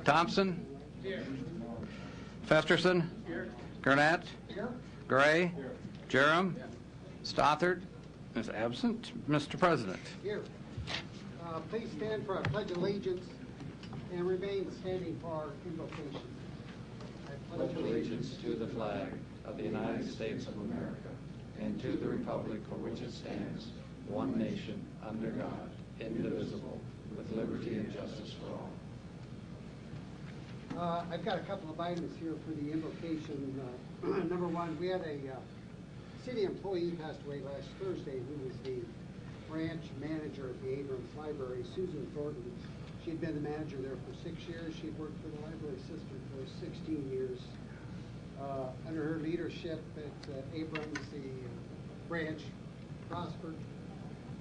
Thompson? Here. Festerson? Here. Gurnett? Here. Gray? Here. Jerem? Here. Stothard is absent. Mr. President. Here. Please stand for our Pledge of Allegiance and remain standing for our invocation. I pledge allegiance to the flag of the United States of America and to the republic for which it stands, one nation, under God, indivisible, with liberty and justice for all. I've got a couple of items here for the invocation. Number one, we had a city employee passed away last Thursday who was the branch manager at the Abrams Library, Susan Thornton. She'd been the manager there for 6 years. She'd worked for the library system for 16 years. Under her leadership at Abrams, the branch prospered,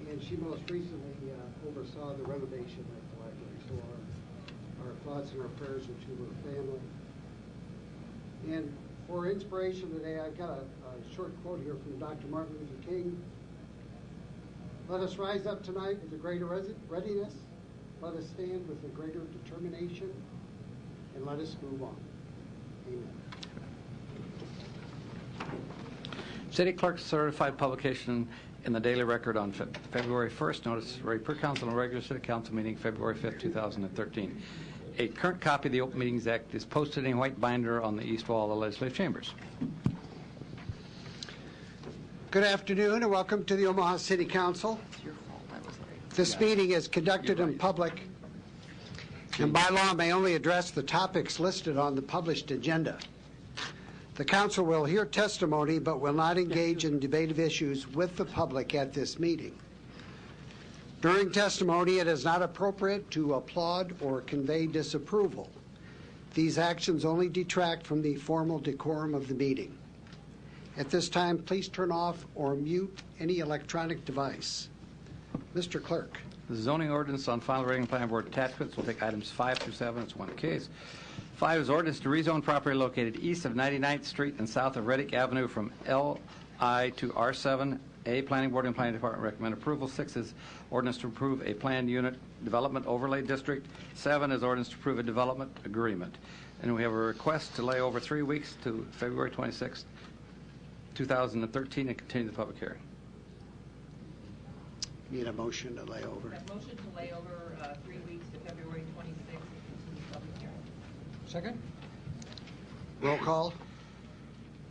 and she most recently oversaw the renovation of the library. So our thoughts and our prayers are to her family. And for inspiration today, I've got a short quote here from Dr. Martin Luther King. Let us rise up tonight with a greater readiness. Let us stand with a greater determination, and let us move on. Amen. City Clerk certified publication in the Daily Record on February 1st. Notice read per council and regular City Council meeting February 5th, 2013. A current copy of the Open Meetings Act is posted in a white binder on the east wall of the legislative chambers. Good afternoon and welcome to the Omaha City Council. This meeting is conducted in public and by law may only address the topics listed on the published agenda. The council will hear testimony but will not engage in debate of issues with the public at this meeting. During testimony, it is not appropriate to applaud or convey disapproval. These actions only detract from the formal decorum of the meeting. At this time, please turn off or mute any electronic device. Mr. Clerk. The zoning ordinance on final reading planning board attachments will take items 5 through 7. It's one case. 5 is ordinance to rezone property located east of 99th Street and south of Reddick Avenue from LI to R7. A, Planning Board and Planning Department recommend approval. 6 is ordinance to approve a planned unit development overlay district. 7 is ordinance to approve a development agreement. And we have a request to lay over 3 weeks to February 26th, 2013 and continue the public hearing. Need a motion to lay over. A motion to lay over 3 weeks to February 26th and continue the public hearing. Second. Roll call.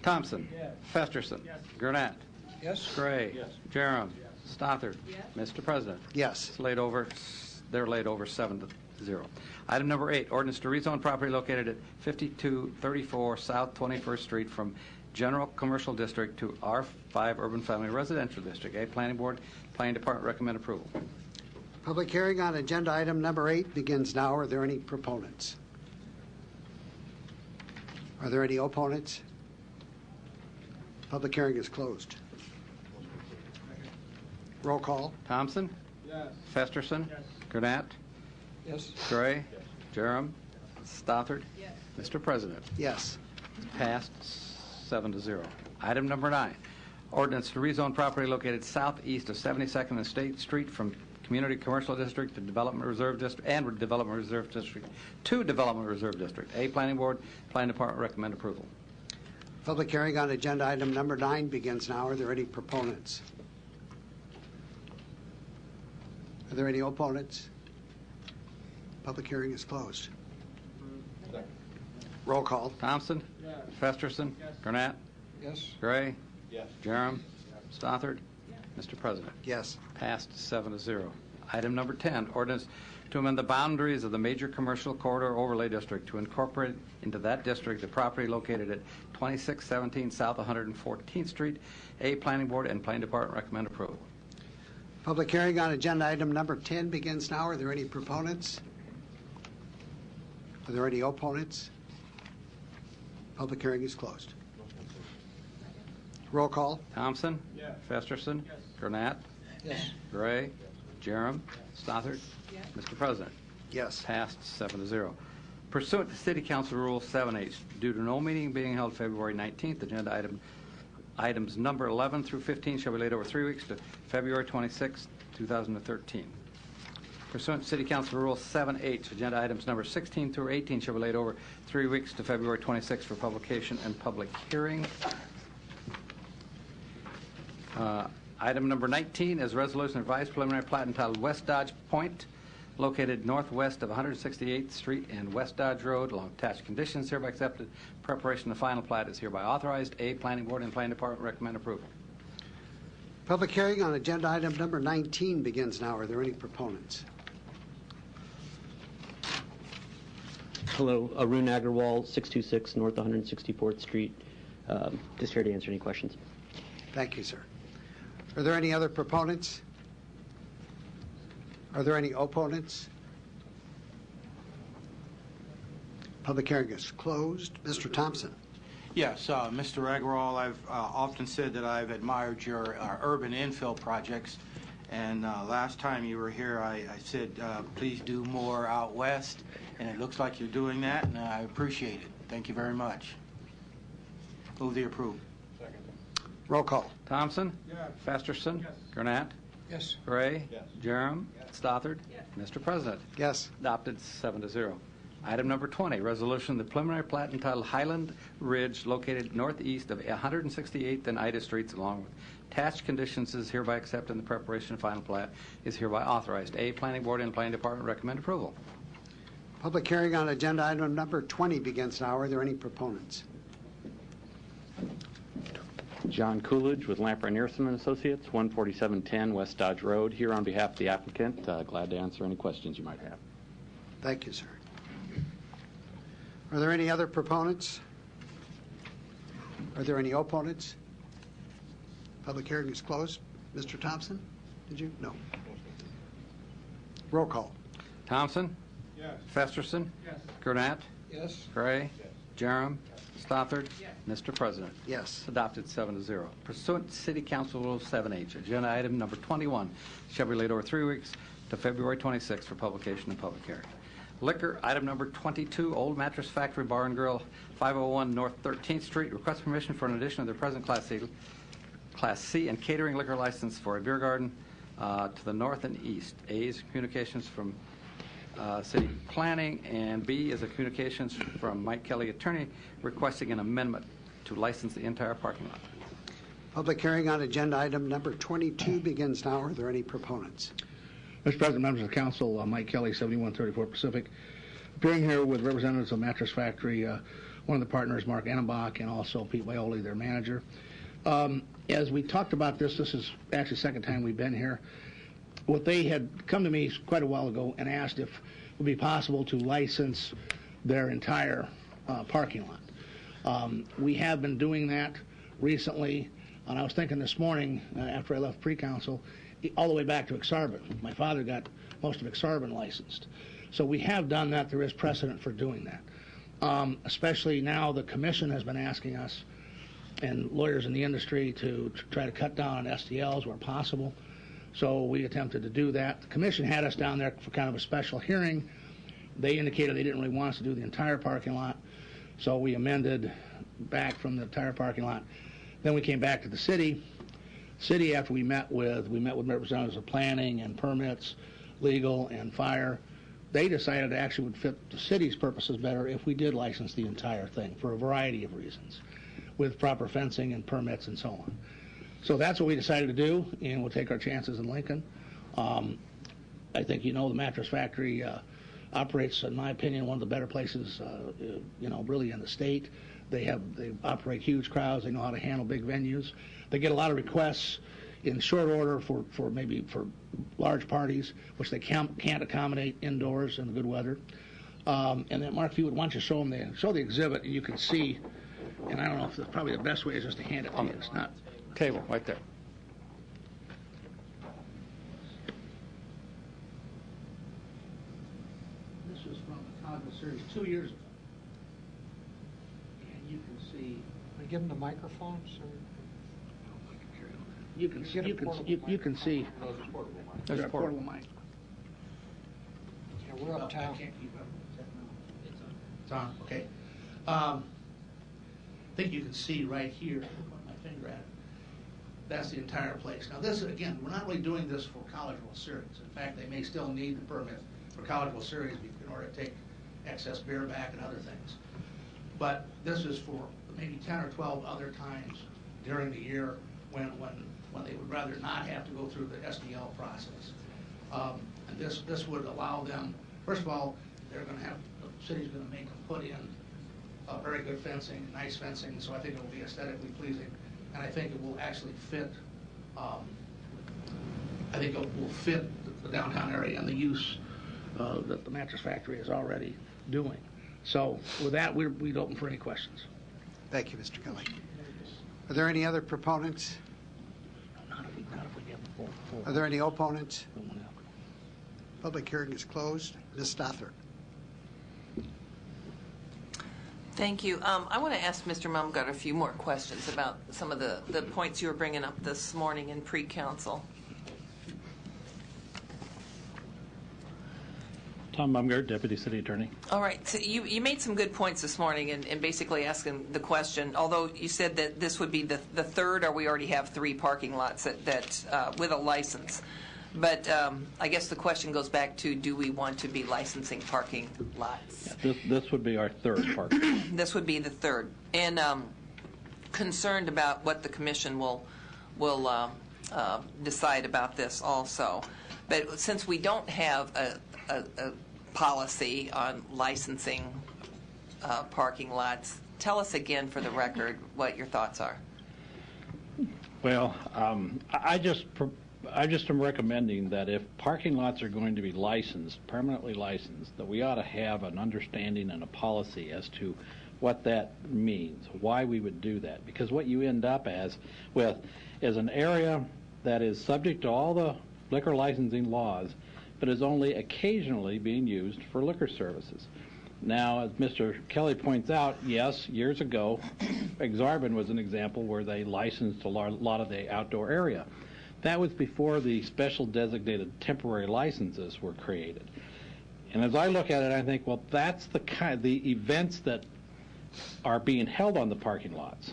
Thompson. Yes. Festerson. Yes. Gurnett. Yes. Gray. Yes. Jerem. Yes. Stothard. Yes. Mr. President. Yes. It's laid over. They're laid over 7-0. Item number 8, ordinance to rezone property located at 5234 South 21st Street from General Commercial District to R5 Urban Family Residential District. A, Planning Board, Planning Department recommend approval. Public hearing on agenda item number 8 begins now. Are there any proponents? Are there any opponents? Public hearing is closed. Roll call. Thompson. Yes. Festerson. Yes. Gurnett. Yes. Gray. Jerem. Stothard. Yes. Mr. President. Yes. Passed 7-0. Item number 9, ordinance to rezone property located southeast of 72nd and State Street from Community Commercial District to Development Reserve District and Development Reserve District to Development Reserve District. A, Planning Board, Planning Department recommend approval. Public hearing on agenda item number 9 begins now. Are there any proponents? Are there any opponents? Public hearing is closed. Second. Roll call. Thompson. Yes. Festerson. Yes. Gurnett. Yes. Gray. Yes. Jerem. Stothard. Mr. President. Yes. Passed 7-0. Item number 10, ordinance to amend the boundaries of the major commercial corridor overlay district to incorporate into that district the property located at 2617 South 114th Street. A, Planning Board and Planning Department recommend approval. Public hearing on agenda item number 10 begins now. Are there any proponents? Are there any opponents? Public hearing is closed. Roll call. Thompson. Yes. Festerson. Yes. Gurnett. Yes. Gray. Jerem. Stothard. Yes. Mr. President. Yes. Passed 7-0. Pursuant to City Council Rule 7H, due to no meeting being held February 19th, agenda items number 11 through 15 shall be laid over 3 weeks to February 26, 2013. Pursuant to City Council Rule 7H, agenda items number 16 through 18 shall be laid over 3 weeks to February 26 for publication and public hearing. Item number 19 is resolution revised preliminary plat entitled West Dodge Point, located northwest of 168th Street and West Dodge Road, along attached conditions, hereby accepted. Preparation of final plat is hereby authorized. A, Planning Board and Planning Department recommend approval. Public hearing on agenda item number 19 begins now. Are there any proponents? Hello, Arun Agarwal, 626 North 164th Street. Just here to answer any questions. Thank you, sir. Are there any other proponents? Are there any opponents? Public hearing is closed. Mr. Thompson. Yes, Mr. Agarwal, I've often said that I've admired your urban infill projects, and last time you were here I said please do more out west, and it looks like you're doing that, and I appreciate it. Thank you very much. Move the approve. Second. Roll call. Thompson? Yes. Festerson? Yes. Gurnett? Yes. Gray? Yes. Jerem? Stothard? Yes. Mr. President? Yes. Adopted 7-0. Item number 20, resolution, the preliminary plat entitled Highland Ridge, located northeast of 168th and Ida Streets, along with attached conditions, is hereby accepted, and the preparation of final plat is hereby authorized. A, Planning Board and Planning Department recommend approval. Public hearing on agenda item number 20 begins now. Are there any proponents? John Coolidge with Lamper and Earson and Associates, 14710 West Dodge Road, here on behalf of the applicant. Glad to answer any questions you might have. Thank you, sir. Are there any other proponents? Are there any opponents? Public hearing is closed. Mr. Thompson, did you? No. Roll call. Thompson? Yes. Festerson? Yes. Gurnett? Yes. Gray? Yes. Jerem? Stothard? Yes. Mr. President? Yes. Adopted 7-0. Pursuant to City Council Rule 7H, agenda item number 21 shall be laid over 3 weeks to February 26 for publication and public hearing. Liquor, item number 22, Old Mattress Factory Bar and Grill, 501 North 13th Street. Request permission for an addition of their present Class C and catering liquor license for a beer garden to the north and east. A is communications from City Planning, and B is a communications from Mike Kelly, attorney, requesting an amendment to license the entire parking lot. Public hearing on agenda item number 22 begins now. Are there any proponents? Mr. President, members of the council, Mike Kelly, 7134 Pacific, appearing here with representatives of Mattress Factory, one of the partners, Mark Annenbach, and also Pete Waioli, their manager. As we talked about this is actually the second time we've been here. What they had come to me quite a while ago and asked if it would be possible to license their entire parking lot. We have been doing that recently, and I was thinking this morning after I left pre-council, all the way back to Exarban. My father got most of Exarban licensed. So we have done that. There is precedent for doing that. Especially now the commission has been asking us and lawyers in the industry to try to cut down on STLs where possible. So we attempted to do that. The commission had us down there for kind of a special hearing. They indicated they didn't really want us to do the entire parking lot. So we amended back from the entire parking lot. Then we came back to the city. City, after we met with representatives of planning and permits, legal and fire. They decided it actually would fit the city's purposes better if we did license the entire thing for a variety of reasons, with proper fencing and permits and so on. So that's what we decided to do, and we'll take our chances in Lincoln. I think the Mattress Factory operates, in my opinion, one of the better places, really in the state. They operate huge crowds. They know how to handle big venues. They get a lot of requests in short order for large parties, which they can't accommodate indoors in the good weather. And then, Mark, if you would want to show the exhibit, and you can see. And I don't know if probably the best way is just to hand it to you. It's not table right there. This was from the Congress series 2 years ago. And you can see. I give them the microphone, sir. You can see. There's a portable mic. Yeah, we're uptown. I can't keep up. It's on. Okay. I think you can see right here. Put my finger at it. That's the entire place. Now this, again, we're not really doing this for College World Series. In fact, they may still need the permit for College World Series in order to take excess beer back and other things. But this is for maybe 10 or 12 other times during the year when they would rather not have to go through the SDL process. And this would allow them, first of all, the city's going to make them put in very good fencing, nice fencing, so I think it will be aesthetically pleasing, and I think it will actually fit. I think it will fit the downtown area and the use that the Mattress Factory is already doing. So with that, we'd open for any questions. Thank you, Mr. Kelly. Are there any other proponents? Not if we get the full. Are there any opponents? Public hearing is closed. Ms. Stothert. Thank you. I want to ask Mr. Mumgard a few more questions about some of the points you were bringing up this morning in pre-council. Tom Mumgard, Deputy City Attorney. All right. So you made some good points this morning in basically asking the question, although you said that this would be the third, or we already have 3 parking lots that with a license. But I guess the question goes back to, do we want to be licensing parking lots? Yeah, this would be our third parking lot. This would be the third. And concerned about what the commission will decide about this also. But since we don't have a policy on licensing parking lots, tell us again for the record what your thoughts are. Well, I just am recommending that if parking lots are going to be licensed, permanently licensed, that we ought to have an understanding and a policy as to what that means, why we would do that. Because what you end up with is an area that is subject to all the liquor licensing laws, but is only occasionally being used for liquor services. Now, as Mr. Kelly points out, yes, years ago, Exarban was an example where they licensed a lot of the outdoor area. That was before the special designated temporary licenses were created. And as I look at it, I think, well, that's the events that are being held on the parking lots.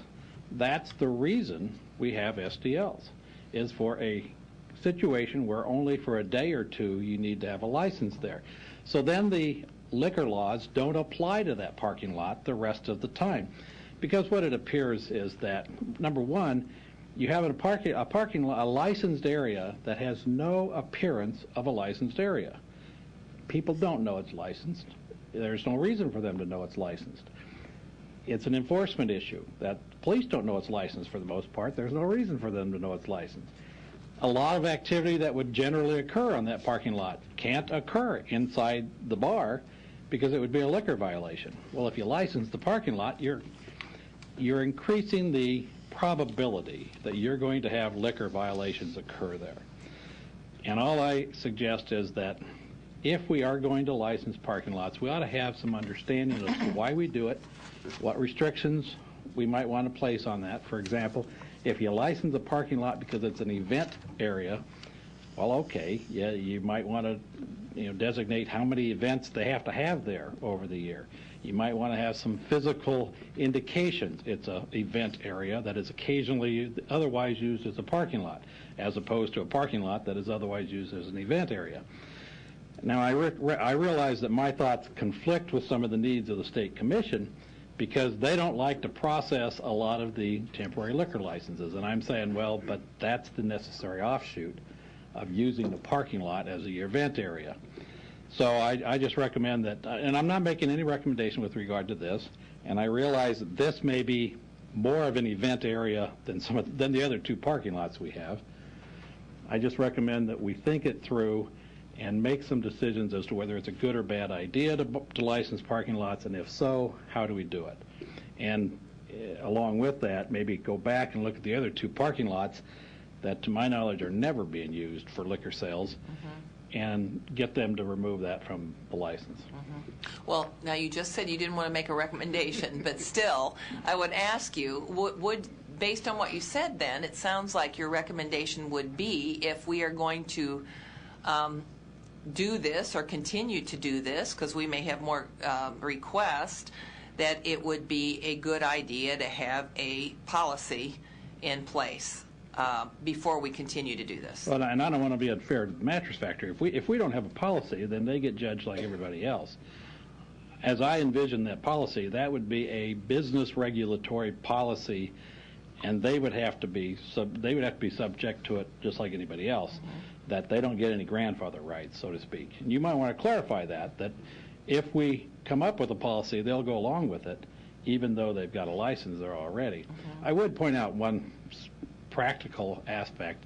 That's the reason we have SDLs, is for a situation where only for a day or two you need to have a license there. So then the liquor laws don't apply to that parking lot the rest of the time. Because what it appears is that, number one, you have a licensed area that has no appearance of a licensed area. People don't know it's licensed. There's no reason for them to know it's licensed. It's an enforcement issue that police don't know it's licensed for the most part. There's no reason for them to know it's licensed. A lot of activity that would generally occur on that parking lot can't occur inside the bar because it would be a liquor violation. Well, if you license the parking lot, you're increasing the probability that you're going to have liquor violations occur there. And all I suggest is that if we are going to license parking lots, we ought to have some understanding as to why we do it, what restrictions we might want to place on that. For example, if you license a parking lot because it's an event area, well, okay, yeah, you might want to designate how many events they have to have there over the year. You might want to have some physical indications. It's an event area that is occasionally otherwise used as a parking lot, as opposed to a parking lot that is otherwise used as an event area. Now, I realize that my thoughts conflict with some of the needs of the State Commission because they don't like to process a lot of the temporary liquor licenses. And I'm saying, well, but that's the necessary offshoot of using the parking lot as a event area. So I just recommend that, and I'm not making any recommendation with regard to this, and I realize that this may be more of an event area than the other 2 parking lots we have. I just recommend that we think it through and make some decisions as to whether it's a good or bad idea to license parking lots, and if so, how do we do it? And along with that, maybe go back and look at the other 2 parking lots that, to my knowledge, are never being used for liquor sales, and get them to remove that from the license. Well, now you just said you didn't want to make a recommendation, but still, I would ask you, would based on what you said then, it sounds like your recommendation would be, if we are going to do this or continue to do this, because we may have more requests, that it would be a good idea to have a policy in place before we continue to do this. Well, and I don't want to be unfair to the Mattress Factory. If we don't have a policy, then they get judged like everybody else. As I envision that policy, that would be a business regulatory policy, and they would have to be subject to it just like anybody else. That they don't get any grandfather rights, so to speak. And you might want to clarify that if we come up with a policy, they'll go along with it, even though they've got a license there already. I would point out one practical aspect.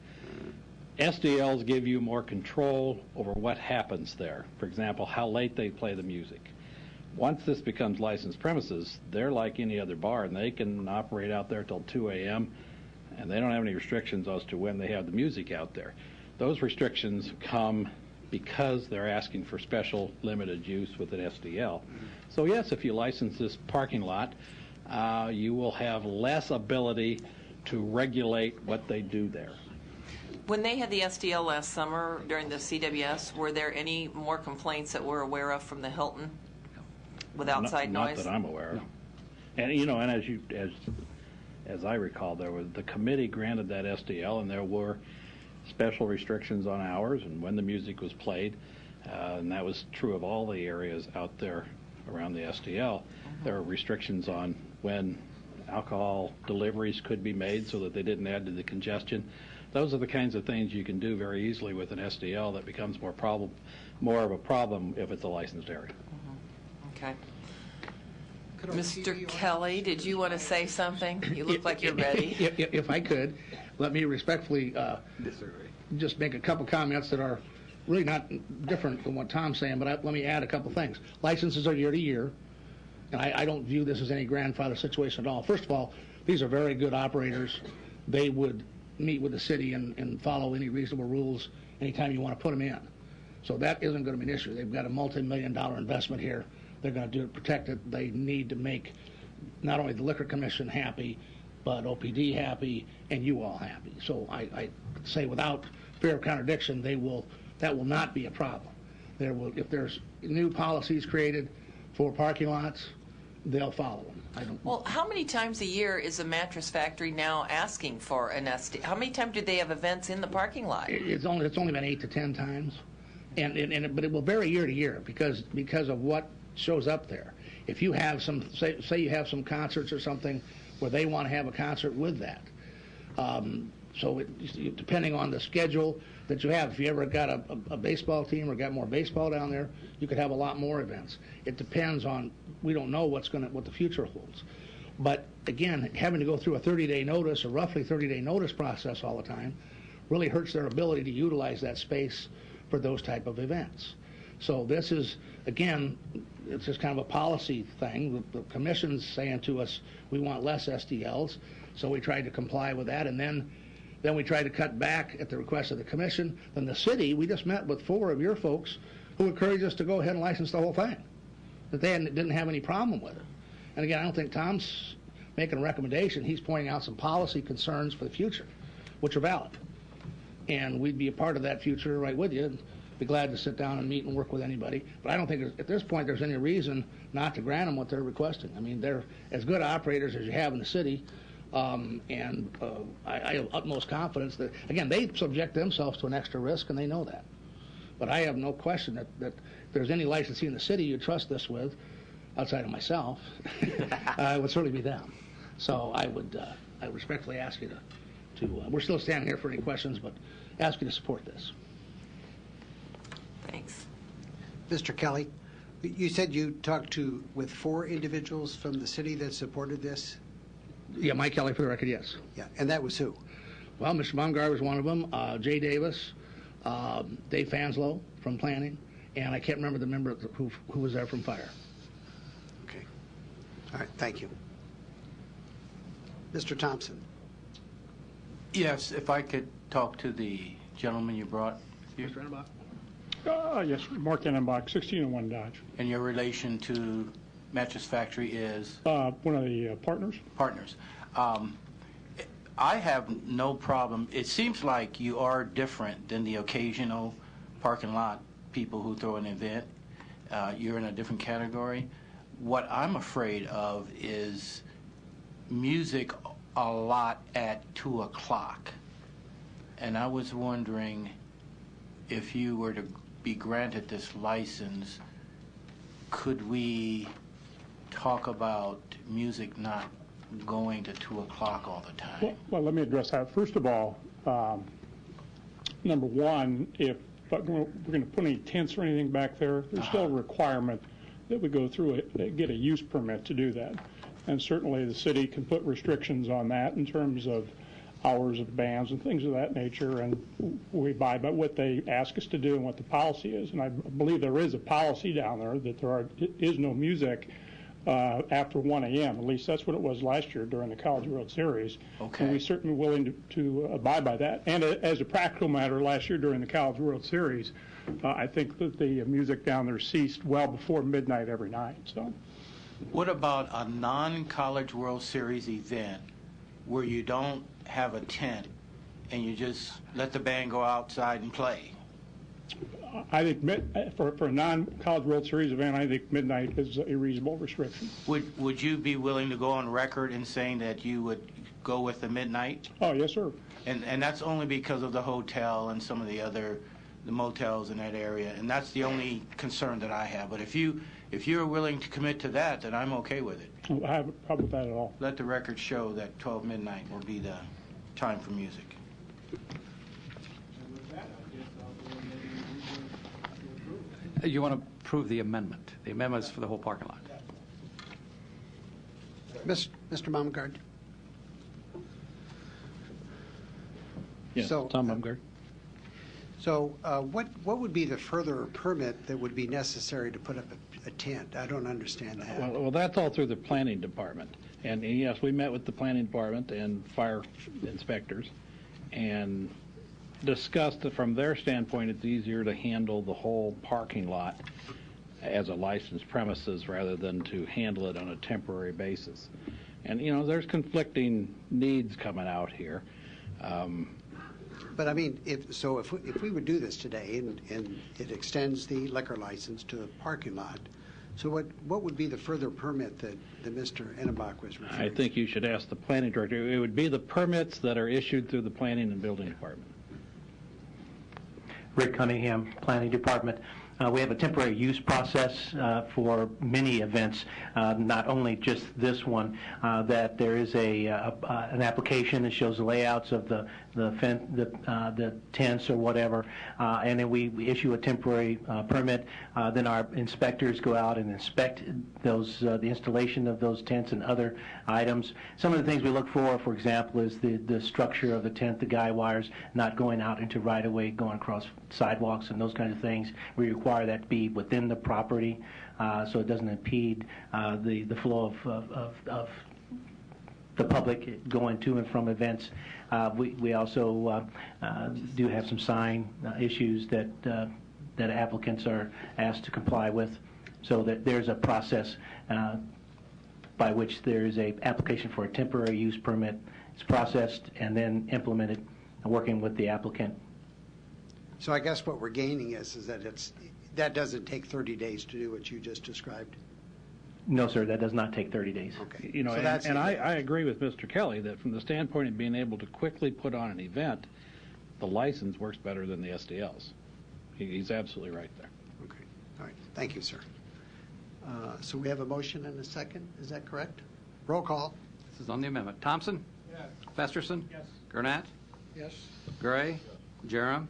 SDLs give you more control over what happens there. For example, how late they play the music. Once this becomes licensed premises, they're like any other bar, and they can operate out there till 2 a.m., and they don't have any restrictions as to when they have the music out there. Those restrictions come because they're asking for special limited use with an SDL. So yes, if you license this parking lot, you will have less ability to regulate what they do there. When they had the SDL last summer during the CWS, were there any more complaints that we're aware of from the Hilton with outside noise? Not that I'm aware of. And and as I recall, the committee granted that SDL, and there were special restrictions on hours and when the music was played, and that was true of all the areas out there around the SDL. There were restrictions on when alcohol deliveries could be made so that they didn't add to the congestion. Those are the kinds of things you can do very easily with an SDL that becomes more of a problem if it's a licensed area. Okay. Mr. Kelly, did you want to say something? You look like you're ready. If I could, let me respectfully just make a couple comments that are really not different than what Tom's saying, but let me add a couple things. Licenses are year to year, and I don't view this as any grandfather situation at all. First of all, these are very good operators. They would meet with the city and follow any reasonable rules anytime you want to put them in. So that isn't going to be an issue. They've got a multi-million-dollar investment here. They're going to do it, protect it. They need to make not only the Liquor Commission happy, but OPD happy, and you all happy. So I say without fear of contradiction, that will not be a problem. If there's new policies created for parking lots, they'll follow them. Well, how many times a year is a Mattress Factory now asking for an SD? How many times do they have events in the parking lot? It's only been 8 to 10 times, but it will vary year to year because of what shows up there. If you have say you have some concerts or something where they want to have a concert with that. So depending on the schedule that you have, if you ever got a baseball team or got more baseball down there, you could have a lot more events. It depends on, we don't know what the future holds. But again, having to go through a 30-day notice, a roughly 30-day notice process all the time, really hurts their ability to utilize that space for those type of events. So this is, again, it's just kind of a policy thing. The commission's saying to us, we want less SDLs, so we tried to comply with that, and then we tried to cut back at the request of the commission. Then the city, we just met with 4 of your folks who encouraged us to go ahead and license the whole thing, that they didn't have any problem with it. And again, I don't think Tom's making a recommendation. He's pointing out some policy concerns for the future, which are valid. And we'd be a part of that future right with you, and be glad to sit down and meet and work with anybody. But I don't think at this point there's any reason not to grant them what they're requesting. I mean, they're as good operators as you have in the city, and I have utmost confidence that, again, they subject themselves to an extra risk, and they know that. But I have no question that if there's any licensee in the city you trust this with, outside of myself, it would certainly be them. So I respectfully ask you to we're still standing here for any questions, but ask you to support this. Thanks. Mr. Kelly, you said you talked with 4 individuals from the city that supported this? Yeah, Mike Kelly, for the record, yes. Yeah, and that was who? Well, Mr. Baumgar was one of them, Jay Davis, Dave Fanslow from planning, and I can't remember the member who was there from fire. Okay. All right, thank you. Mr. Thompson. Yes, if I could talk to the gentleman you brought here. Mr. Enbach? Yes, Mark Enenbach, 1601 Dodge. And your relation to Mattress Factory is? One of the partners. Partners. I have no problem. It seems like you are different than the occasional parking lot people who throw an event. You're in a different category. What I'm afraid of is music a lot at 2 o'clock. And I was wondering if you were to be granted this license, could we talk about music not going to 2 o'clock all the time? Well, let me address that. First of all, number one, if we're going to put any tents or anything back there, there's still a requirement that we go through get a use permit to do that. And certainly the city can put restrictions on that in terms of hours of bands and things of that nature, and we abide by what they ask us to do and what the policy is. And I believe there is a policy down there that there is no music after 1 a.m. At least that's what it was last year during the College World Series. Okay. And we're certainly willing to abide by that. And as a practical matter, last year during the College World Series, I think that the music down there ceased well before midnight every night. So, What about a non-College World Series event where you don't have a tent and you just let the band go outside and play? I think for a non-College World Series event, I think midnight is a reasonable restriction. Would you be willing to go on record in saying that you would go with the midnight? Oh, yes, sir. And that's only because of the hotel and some of the motels in that area, and that's the only concern that I have. But if you're willing to commit to that, then I'm okay with it. I have a problem with that at all. Let the record show that 12 midnight will be the time for music. You want to approve the amendment? The amendment is for the whole parking lot. Mr. Baumgart? Yes, So, Tom Bumgard. So what would be the further permit that would be necessary to put up a tent? I don't understand that. Well, that's all through the planning department. And yes, we met with the planning department and fire inspectors and discussed that from their standpoint, it's easier to handle the whole parking lot as a licensed premises rather than to handle it on a temporary basis. And, there's conflicting needs coming out here. But I mean, if we would do this today and it extends the liquor license to the parking lot, so what would be the further permit that Mr. Enenbach was referring to? I think you should ask the planning director. It would be the permits that are issued through the planning and building department. Rick Cunningham, Planning Department. We have a temporary use process for many events, not only just this one, that there is an application that shows the layouts of the tents or whatever, and then we issue a temporary permit. Then our inspectors go out and inspect the installation of those tents and other items. Some of the things we look for example, is the structure of the tent, the guy wires not going out into right-of-way, going across sidewalks and those kinds of things. We require that to be within the property so it doesn't impede the flow of the public going to and from events. We also do have some sign issues that applicants are asked to comply with, so that there's a process by which there is a application for a temporary use permit. It's processed and then implemented, working with the applicant. So I guess what we're gaining is that that doesn't take 30 days to do what you just described? No, sir, that does not take 30 days. Okay. So I agree with Mr. Kelly that from the standpoint of being able to quickly put on an event, the license works better than the SDLs. He's absolutely right there. Okay. All right. Thank you, sir. So we have a motion and a second. Is that correct? Roll call. This is on the amendment. Thompson? Yes. Festerson? Yes. Gurnett? Yes. Gray? Jerem?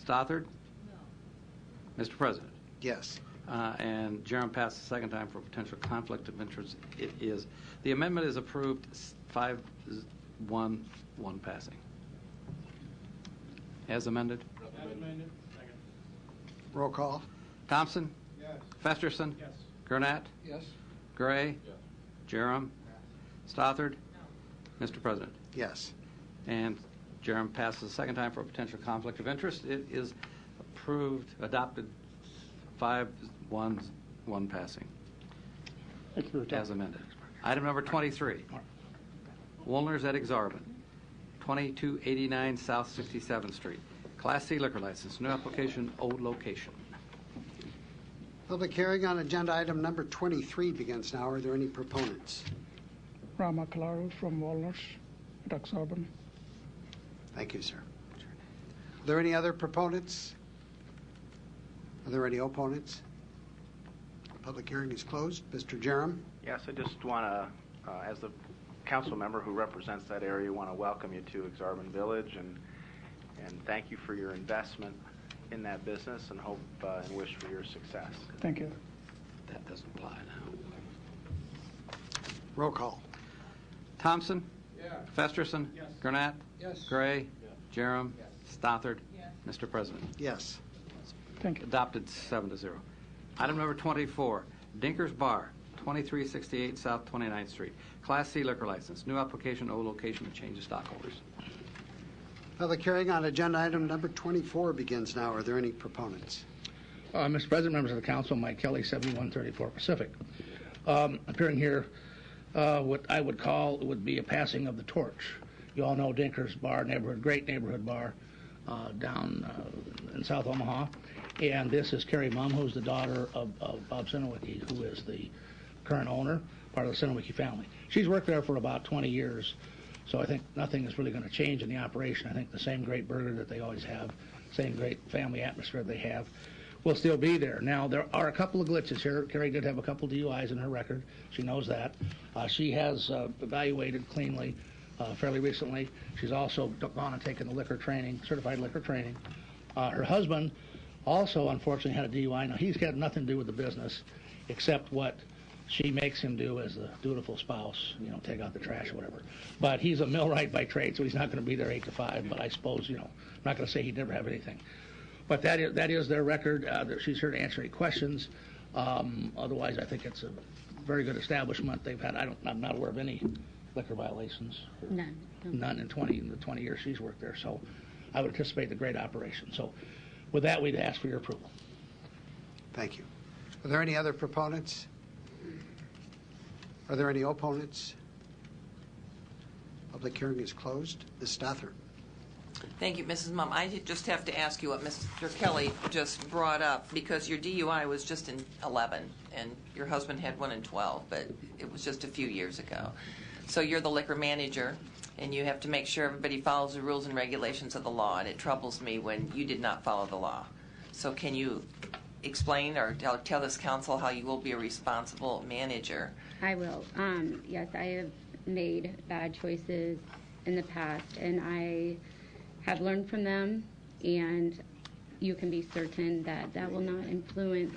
Stothard? No. Mr. President? Yes. And Jerem passed the second time for potential conflict of interest. It is. The amendment is approved 5-1-1 passing. As amended? As amended. Second. Roll call. Thompson? Yes. Festerson? Yes. Gurnett? Yes. Gray? Yes. Jerem? Stothard? No. Mr. President? Yes. And Jerem passes the second time for a potential conflict of interest. It is adopted 5-1-1 passing. Thank you for your time. As amended. Item number 23. Woolner's at Exarban, 2289 South 67th Street. Class C liquor license, new application, old location. Public hearing on agenda item number 23 begins now. Are there any proponents? Rama Claro from Walnut, Duxarban. Thank you, sir. Are there any other proponents? Are there any opponents? Public hearing is closed. Mr. Jerem? Yes, I just want to, as the council member who represents that area, want to welcome you to Exarban Village and thank you for your investment in that business and hope and wish for your success. Thank you. That doesn't apply now. Roll call. Thompson? Festerson? Yes. Gurnett? Yes. Gray? Jerem? Stothard? Mr. President. Yes. Thank you. Adopted 7-0. Item number 24, Dinker's Bar, 2368 South 29th Street. Class C liquor license. New application, old location, and change of stockholders. Public hearing on agenda item number 24 begins now. Are there any proponents? Mr. President, members of the council, Mike Kelly, 7134 Pacific. Appearing here, what I would call would be a passing of the torch. You all know Dinker's Bar, great neighborhood bar down in South Omaha. And this is Carrie Mum, who's the daughter of Bob Sinowicki, who is the current owner, part of the Sinowicki family. She's worked there for about 20 years, so I think nothing is really going to change in the operation. I think the same great burger that they always have, same great family atmosphere they have, will still be there. Now, there are a couple of glitches here. Carrie did have a couple DUIs in her record. She knows that. She has evaluated cleanly fairly recently. She's also gone and taken the liquor training, certified liquor training. Her husband also, unfortunately, had a DUI. Now, he's got nothing to do with the business except what she makes him do as a dutiful spouse, take out the trash or whatever. But he's a millwright by trade, so he's not going to be there 8 to 5. But I suppose, I'm not going to say he'd never have anything. But that is their record. She's here to answer any questions. Otherwise, I think it's a very good establishment. They've had, I'm not aware of any liquor violations. None. None in the 20 years she's worked there. So I would anticipate a great operation. So with that, we'd ask for your approval. Thank you. Are there any other proponents? Are there any opponents? Public hearing is closed. Ms. Stothard. Thank you, Mrs. Mum. I just have to ask you what Mr. Kelly just brought up, because your DUI was just in 11, and your husband had one in 12, but it was just a few years ago. So you're the liquor manager, and you have to make sure everybody follows the rules and regulations of the law, and it troubles me when you did not follow the law. So can you explain or tell this council how you will be a responsible manager? I will. Yes, I have made bad choices in the past, and I have learned from them, and you can be certain that that will not influence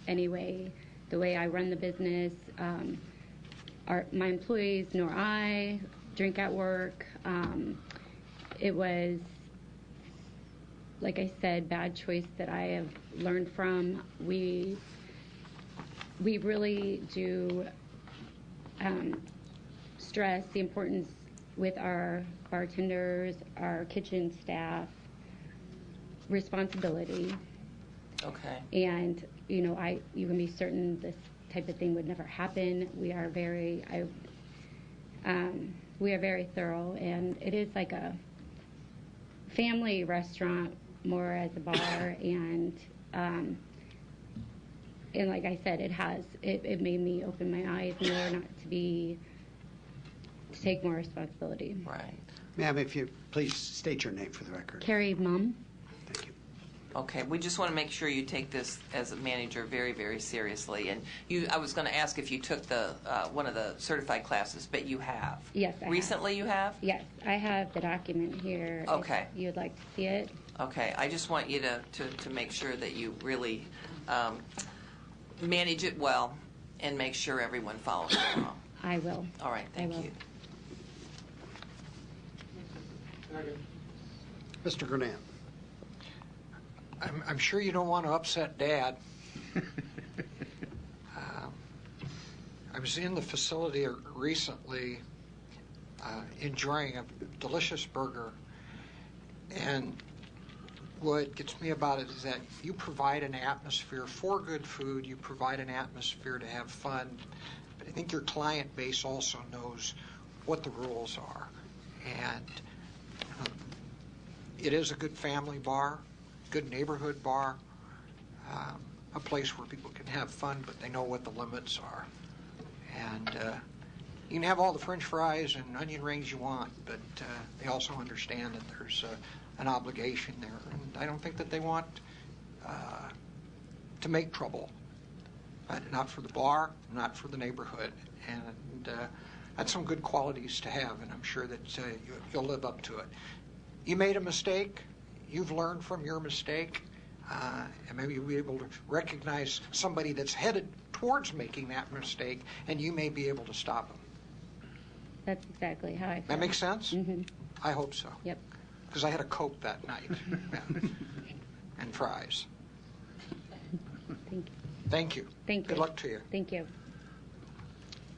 anyway the way I run the business. My employees nor I drink at work. It was, like I said, bad choice that I have learned from. We really do stress the importance with our bartenders, our kitchen staff, responsibility. Okay. And you can be certain this type of thing would never happen. We are very thorough, and it is like a family restaurant more as a bar, and like I said, it made me open my eyes more not to take more responsibility. Right. Ma'am, if you please state your name for the record. Carrie Mum. Thank you. Okay, we just want to make sure you take this as a manager very, very seriously. And I was going to ask if you took the one of the certified classes, but you have. Yes, I Recently have. You have? Yes, I have the document here. Okay. If you'd like to see it. Okay, I just want you to make sure that you really manage it well and make sure everyone follows the law. I will. All right, thank you. Mr. Gurnett. I'm sure you don't want to upset Dad. I was in the facility recently enjoying a delicious burger, and what gets me about it is that you provide an atmosphere for good food, you provide an atmosphere to have fun, but I think your client base also knows what the rules are. And it is a good family bar, good neighborhood bar, a place where people can have fun, but they know what the limits are. And you can have all the French fries and onion rings you want, but they also understand that there's an obligation there, and I don't think that they want to make trouble. Not for the bar, not for the neighborhood, and that's some good qualities to have, and I'm sure that you'll live up to it. You made a mistake. You've learned from your mistake, and maybe you'll be able to recognize somebody that's headed towards making that mistake, and you may be able to stop them. That's exactly how I feel. That makes sense? Mm-hmm. I hope so. Yep. Because I had a Coke that night. Yeah. And fries. Thank you. Thank you. Thank you. Good luck to you. Thank you.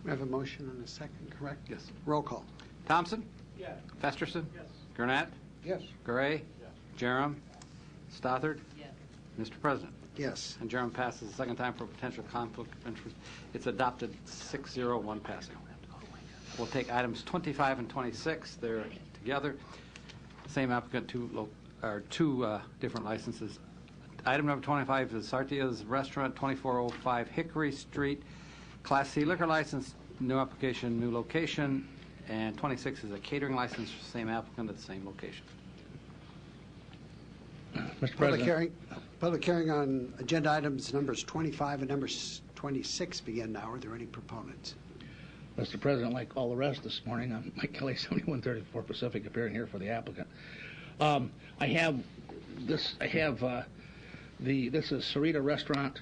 We have a motion and a second, correct? Yes. Roll call. Thompson? Yes. Festerson? Yes. Gurnett? Yes. Gray? Jerem? Stothard? Yes. Mr. President? Yes. And Jerem passes the second time for potential conflict of interest. It's adopted 6-0, one passing. We'll take items 25 and 26. They're together. Same applicant, two different licenses. Item number 25 is Sartia's Restaurant, 2405 Hickory Street. Class C liquor license, new application, new location. And 26 is a catering license, same applicant at the same location. Mr. President. Public hearing on agenda items numbers 25 and numbers 26 begin now. Are there any proponents? Mr. President, like all the rest this morning, I'm Mike Kelly, 7134 Pacific, appearing here for the applicant. This is Sarita Restaurant,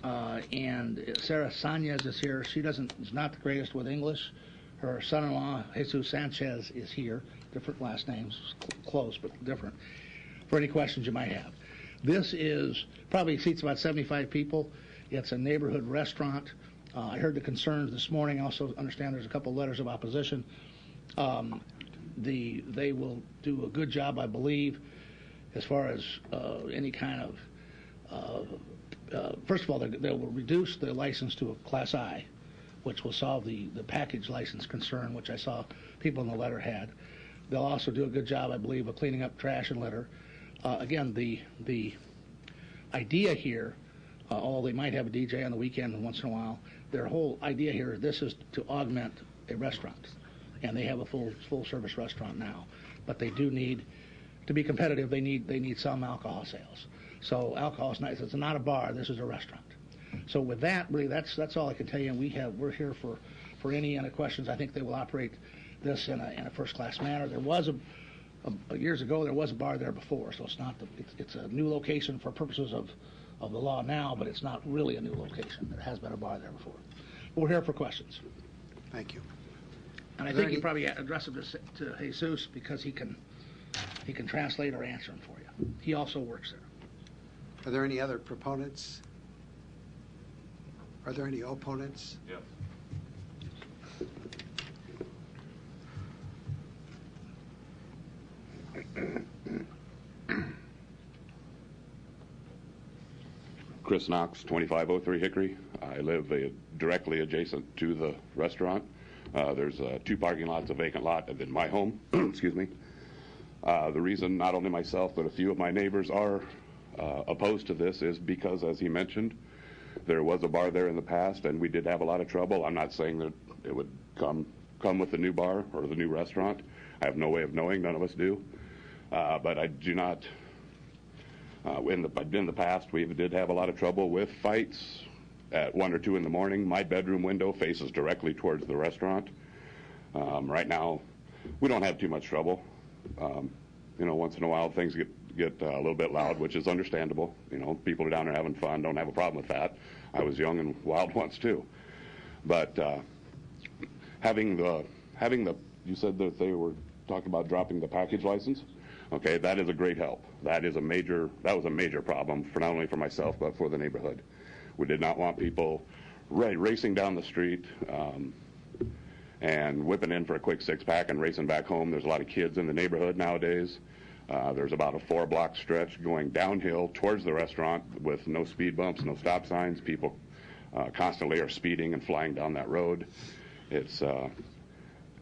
and Sarah Sanchez is here. She is not the greatest with English. Her son-in-law, Jesus Sanchez, is here. Different last names, close but different. For any questions you might have. This is probably seats about 75 people. It's a neighborhood restaurant. I heard the concerns this morning. I also understand there's a couple letters of opposition. They will do a good job, I believe, as far as any kind of. First of all, they will reduce the license to a Class I, which will solve the package license concern, which I saw people in the letter had. They'll also do a good job, I believe, of cleaning up trash and litter. Again, the idea here, although they might have a DJ on the weekend once in a while, their whole idea here, this is to augment a restaurant, and they have a full service restaurant now, but they do need to be competitive. They need some alcohol sales. So alcohol is nice. It's not a bar. This is a restaurant. So with that, really, that's all I can tell you. And we're here for any questions. I think they will operate this in a first class manner. There was years ago there was a bar there before, so it's a new location for purposes of the law now, but it's not really a new location. There has been a bar there before. But we're here for questions. Thank you. And I think you probably address them to Jesus because he can translate or answer them for you. He also works there. Are there any other proponents? Are there any opponents? Yes. Chris Knox, 2503 Hickory. I live directly adjacent to the restaurant. There's 2 parking lots, a vacant lot, and then my home. Excuse me. The reason not only myself but a few of my neighbors are opposed to this is because, as he mentioned, there was a bar there in the past, and we did have a lot of trouble. I'm not saying that it would come with the new bar or the new restaurant. I have no way of knowing. None of us do. But I do not. In the past, we did have a lot of trouble with fights at 1 or 2 in the morning. My bedroom window faces directly towards the restaurant. Right now, we don't have too much trouble. Once in a while, things get a little bit loud, which is understandable. People are down there having fun. Don't have a problem with that. I was young and wild once too. But having the you said that they were talking about dropping the package license. Okay, that is a great help. That was a major problem for not only for myself but for the neighborhood. We did not want people racing down the street and whipping in for a quick 6-pack and racing back home. There's a lot of kids in the neighborhood nowadays. There's about a 4-block stretch going downhill towards the restaurant with no speed bumps, no stop signs. People constantly are speeding and flying down that road.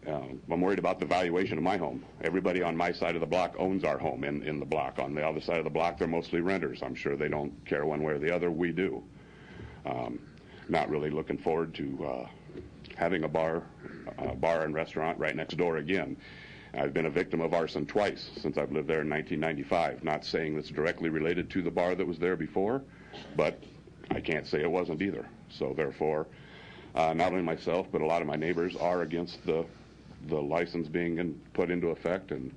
I'm worried about the valuation of my home. Everybody on my side of the block owns our home in the block. On the other side of the block, they're mostly renters. I'm sure they don't care one way or the other. We do. Not really looking forward to having a bar and restaurant right next door again. I've been a victim of arson twice since I've lived there in 1995. Not saying it's directly related to the bar that was there before, but I can't say it wasn't either. So therefore, not only myself, but a lot of my neighbors are against the license being put into effect, and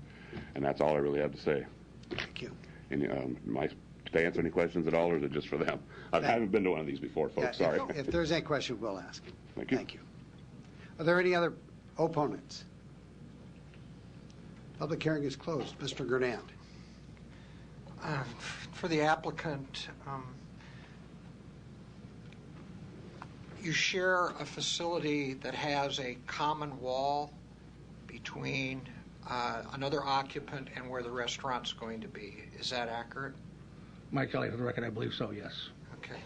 that's all I really have to say. Thank you. And to answer any questions at all, or is it just for them? I haven't been to one of these before, folks. Sorry. If there's any question, we'll ask. Thank you. Thank you. Are there any other opponents? Public hearing is closed. Mr. Gurnand. For the applicant, you share a facility that has a common wall between another occupant and where the restaurant's going to be. Is that accurate? Mike Kelly, for the record, I believe so, yes. Okay.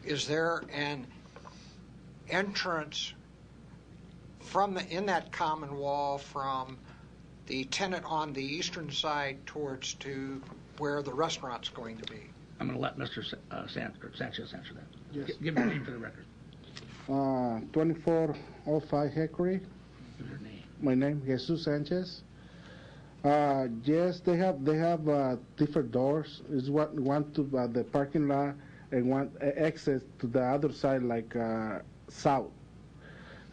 Is there an entrance in that common wall from the tenant on the eastern side towards to where the restaurant's going to be? I'm going to let Mr. Sanchez answer that. Yes. Give your name for the record. 2405 Hickory. Your name. My name Jesus Sanchez. Yes, they have different doors. It's one to the parking lot and one exit to the other side, like south.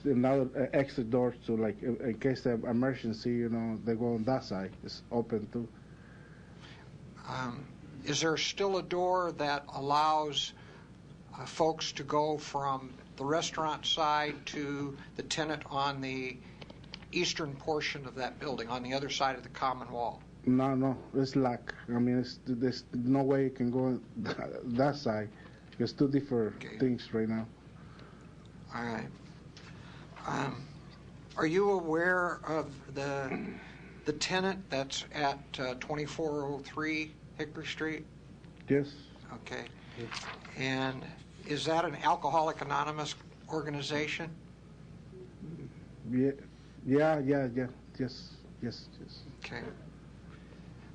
Another exit door to, like, in case of emergency, they go on that side. It's open too. Is there still a door that allows folks to go from the restaurant side to the tenant on the eastern portion of that building, on the other side of the common wall? No, it's locked. I mean, there's no way you can go that side. There's two different things right now. All right. Are you aware of the tenant that's at 2403 Hickory Street? Yes. Okay. And is that an Alcoholic Anonymous organization? Yeah. Yes. Okay.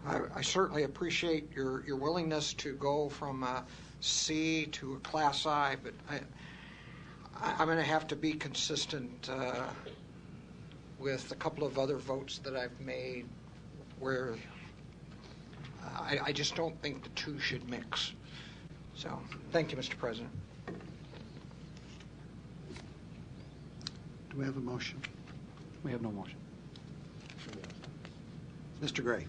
I certainly appreciate your willingness to go from a C to a Class I, but I'm going to have to be consistent with a couple of other votes that I've made where I just don't think the two should mix. So, thank you, Mr. President. Do we have a motion? We have no motion. Mr. Gray.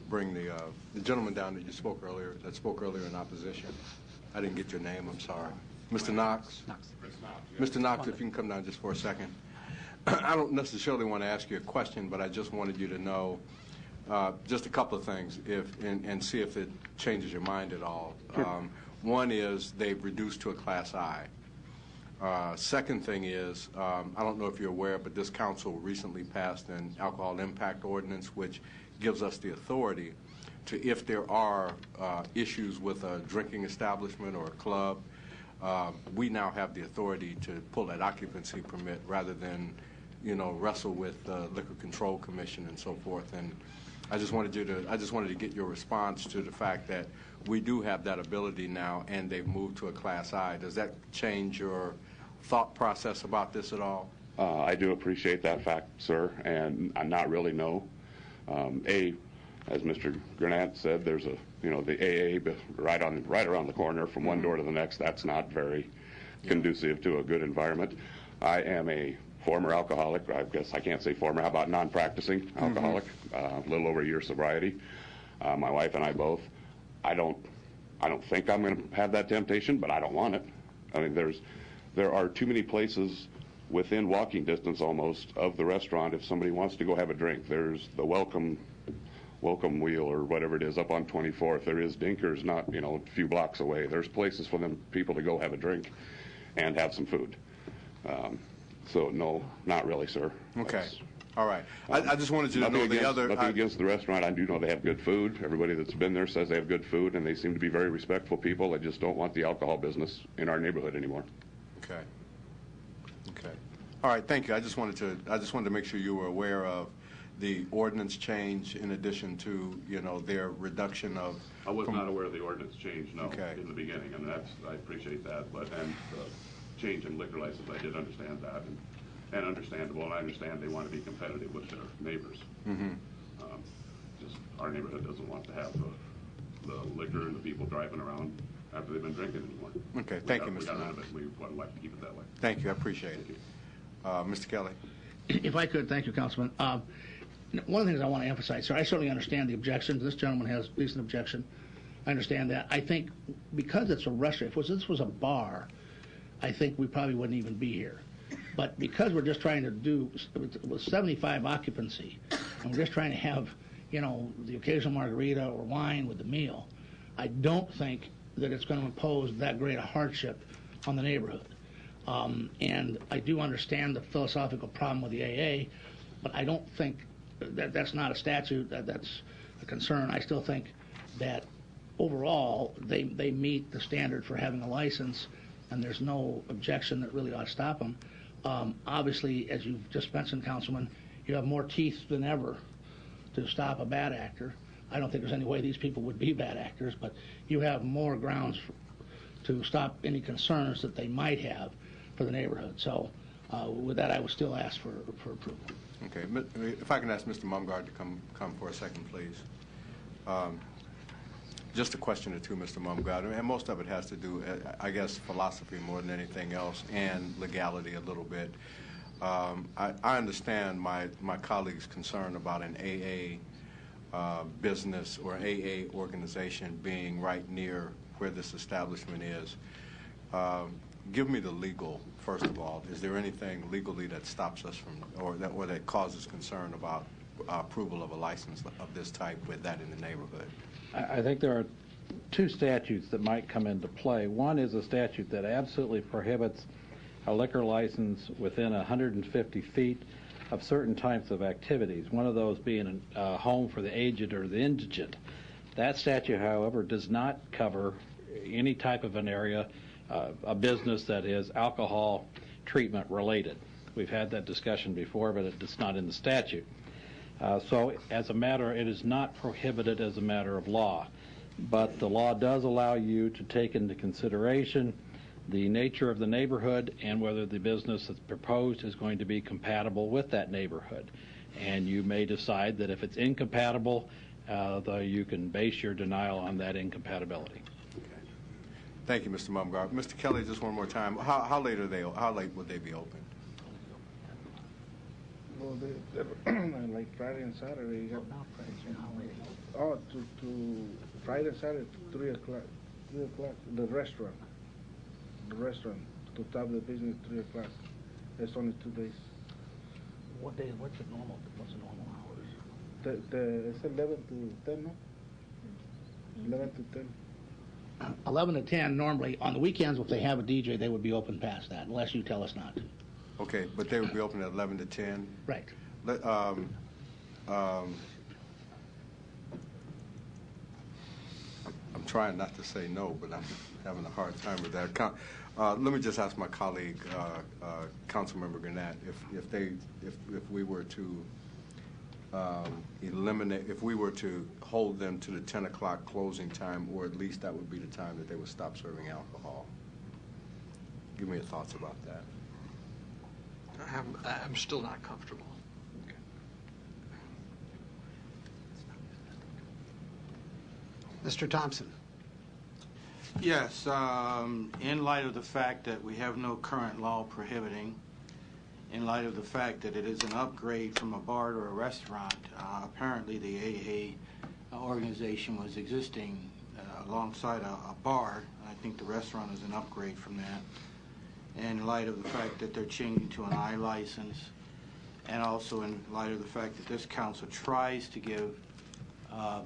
Bring the gentleman down that spoke earlier in opposition. I didn't get your name, I'm sorry. Mr. Knox? Mr. Knox, if you can come down just for a second. I don't necessarily want to ask you a question, but I just wanted you to know just a couple of things and see if it changes your mind at all. One is they've reduced to a Class I. Second thing is, I don't know if you're aware, but this council recently passed an alcohol impact ordinance which gives us the authority to, if there are issues with a drinking establishment or a club, we now have the authority to pull that occupancy permit rather than, wrestle with the Liquor Control Commission and so forth. And I just wanted to get your response to the fact that we do have that ability now, and they've moved to a Class I. Does that change your thought process about this at all? I do appreciate that fact, sir, and I'm not really no. As Mr. Gurnand said, there's the AA right around the corner from one door to the next. That's not very conducive to a good environment. I am a former alcoholic. I guess I can't say former. How about non-practicing alcoholic? A little over a year sobriety. My wife and I both. I don't think I'm going to have that temptation, but I don't want it. I mean, there are too many places within walking distance almost of the restaurant. If somebody wants to go have a drink, there's the welcome wheel or whatever it is up on 24th. There is Dinker's not a few blocks away. There's places for them people to go have a drink and have some food. So no, not really, sir. Okay. All right. I just wanted you to know the other... Nothing against the restaurant. I do know they have good food. Everybody that's been there says they have good food, and they seem to be very respectful people. I just don't want the alcohol business in our neighborhood anymore. Okay. All right. Thank you. I just wanted to make sure you were aware of the ordinance change in addition to, their reduction of... I was not aware of the ordinance change, no, okay, in the beginning, and I appreciate that. And the change in liquor license, I did understand that. And and understandable, and I understand they want to be competitive with their neighbors. Mm-hmm. Just our neighborhood doesn't want to have the liquor and the people driving around after they've been drinking anymore. Okay, thank you, Mr. We got rid of Knox. it. We would like to keep it that way. Thank you, I appreciate it. Mr. Kelly? If I could, thank you, Councilman. One of the things I want to emphasize, sir, I certainly understand the objections. This gentleman has at least an objection. I understand that. I think because it's a restaurant, if this was a bar, I think we probably wouldn't even be here. But because we're just trying to do, with 75 occupancy, and we're just trying to have, the occasional margarita or wine with the meal, I don't think that it's going to impose that great a hardship on the neighborhood. And I do understand the philosophical problem with the AA, but I don't think that's not a statute, that's a concern. I still think that overall they meet the standard for having a license, and there's no objection that really ought to stop them. Obviously, as you've just mentioned, Councilman, you have more teeth than ever to stop a bad actor. I don't think there's any way these people would be bad actors, but you have more grounds to stop any concerns that they might have for the neighborhood. So with that, I would still ask for approval. Okay, if I can ask Mr. Mumgard to come for a second, please. Just a question or two, Mr. Mumgard, and most of it has to do, I guess, philosophy more than anything else, and legality a little bit. I understand my colleague's concern about an AA business or AA organization being right near where this establishment is. Give me the legal, first of all. Is there anything legally that stops us from, or that causes concern about approval of a license of this type with that in the neighborhood? I think there are two statutes that might come into play. One is a statute that absolutely prohibits a liquor license within 150 feet of certain types of activities, one of those being a home for the aged or the indigent. That statute, however, does not cover any type of an area, a business that is alcohol treatment related. We've had that discussion before, but it's not in the statute. So as a matter, it is not prohibited as a matter of law, but the law does allow you to take into consideration the nature of the neighborhood and whether the business that's proposed is going to be compatible with that neighborhood. And you may decide that if it's incompatible, you can base your denial on that incompatibility. Okay. Thank you, Mr. Mumgard. Mr. Kelly, just one more time. How late would they be open? Well, like Friday and Saturday. Oh, to Friday and Saturday, 3 o'clock. 3 o'clock. The restaurant. To stop the business 3 o'clock. It's only 2 days. What's the normal hours? It's 11 to 10, no? 11 to 10. 11 to 10 normally. On the weekends, if they have a DJ, they would be open past that, unless you tell us not to. Okay, but they would be open at 11 to 10? Right. I'm trying not to say no, but I'm having a hard time with that. Let me just ask my colleague, Councilmember Gannett, if we were to if we were to hold them to the 10 o'clock closing time, or at least that would be the time that they would stop serving alcohol. Give me your thoughts about that. I'm still not comfortable. Okay. Mr. Thompson. Yes, in light of the fact that we have no current law prohibiting, in light of the fact that it is an upgrade from a bar to a restaurant, apparently the AA organization was existing alongside a bar. I think the restaurant is an upgrade from that. And in light of the fact that they're changing to an I license, and also in light of the fact that this council tries to give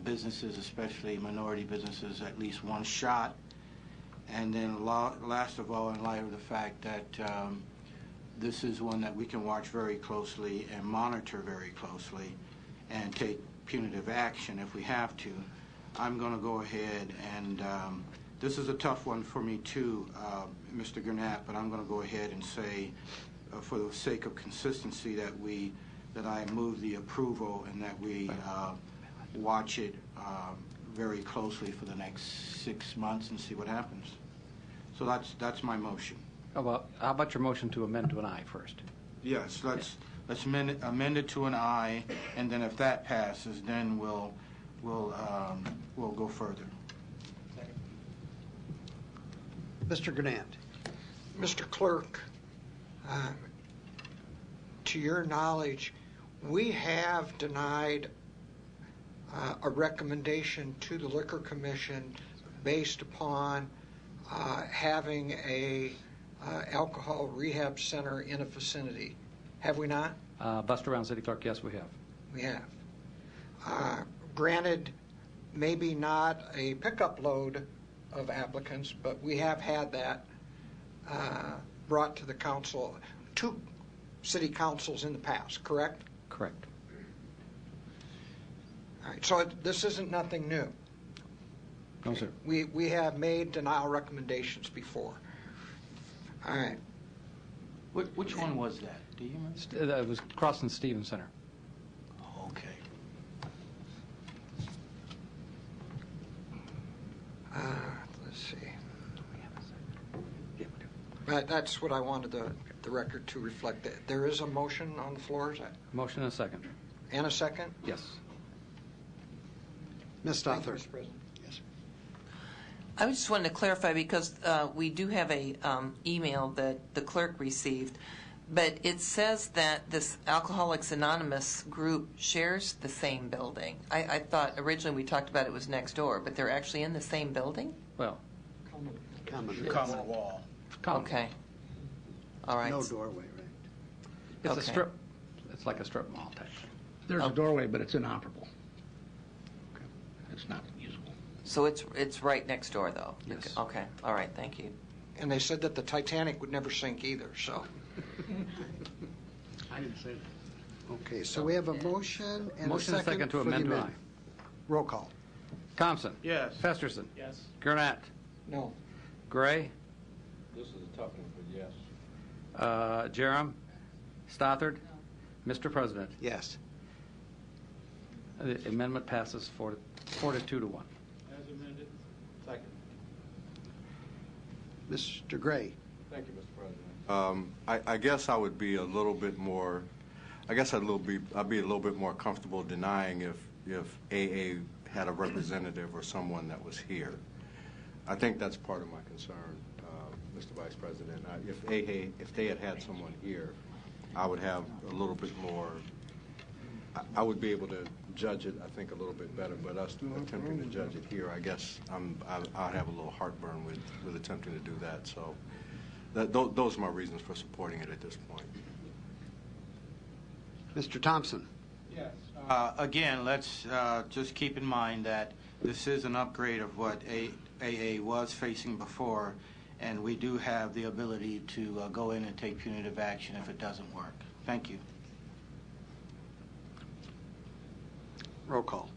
businesses, especially minority businesses, at least one shot. And then last of all, in light of the fact that this is one that we can watch very closely and monitor very closely and take punitive action if we have to, I'm going to go ahead and this is a tough one for me too, Mr. Gannett, but I'm going to go ahead and say, for the sake of consistency, that I move the approval and that we watch it very closely for the next 6 months and see what happens. So that's my motion. How about your motion to amend to an aye first? Yes, let's amend it to an I, and then if that passes, then we'll go further. Mr. Gurnett. Mr. Clerk, to your knowledge, we have denied a recommendation to the Liquor Commission based upon having a alcohol rehab center in a vicinity. Have we not? Buster Brown, City Clerk, yes, we have. We have. Granted, maybe not a pickup load of applicants, but we have had that brought to the council, two city councils in the past, correct? Correct. All right, so this isn't nothing new. No, sir. We have made denial recommendations before. All right. Which one was that? Do you remember? It was Crossing Stevens Center. Okay. Let's see. That's what I wanted the record to reflect. There is a motion on the floor, is that? Motion and a second. And a second? Yes. Ms. Thank you, Stothard. Mr. President. Yes. I just wanted to clarify because we do have a email that the clerk received, but it says that this Alcoholics Anonymous group shares the same building. I thought originally we talked about it was next door, but they're actually in the same building? Well, Common wall. Okay. All right. No doorway, right? It's a Okay. strip. It's like a strip mall type thing. There's a doorway, but it's inoperable. It's not usable. So it's right next door, though? Yes. Okay. All right. Thank you. And they said that the Titanic would never sink either, so. I didn't say that. Okay, so we have a motion and Motion and a second to for the amend to amendment. Roll call. Thompson. Yes. Festerson. Yes. Gurnett. No. Gray. This is a tough one, but yes. Jerem. Stothard. Mr. President. Yes. The amendment passes 4 to 2 to 1. As amended. Second. Mr. Gray. Thank you, Mr. President. I guess I would be a little bit more, I guess I'd be a little bit more comfortable denying if AA had a representative or someone that was here. I think that's part of my concern, Mr. Vice President. If they had someone here, I would have a little bit more, I would be able to judge it, I think, a little bit better, but us attempting to judge it here, I guess I'd have a little heartburn with attempting to do that. So those are my reasons for supporting it at this point. Mr. Thompson. Yes. Again, let's just keep in mind that this is an upgrade of what AA was facing before, and we do have the ability to go in and take punitive action if it doesn't work. Thank you. Roll call.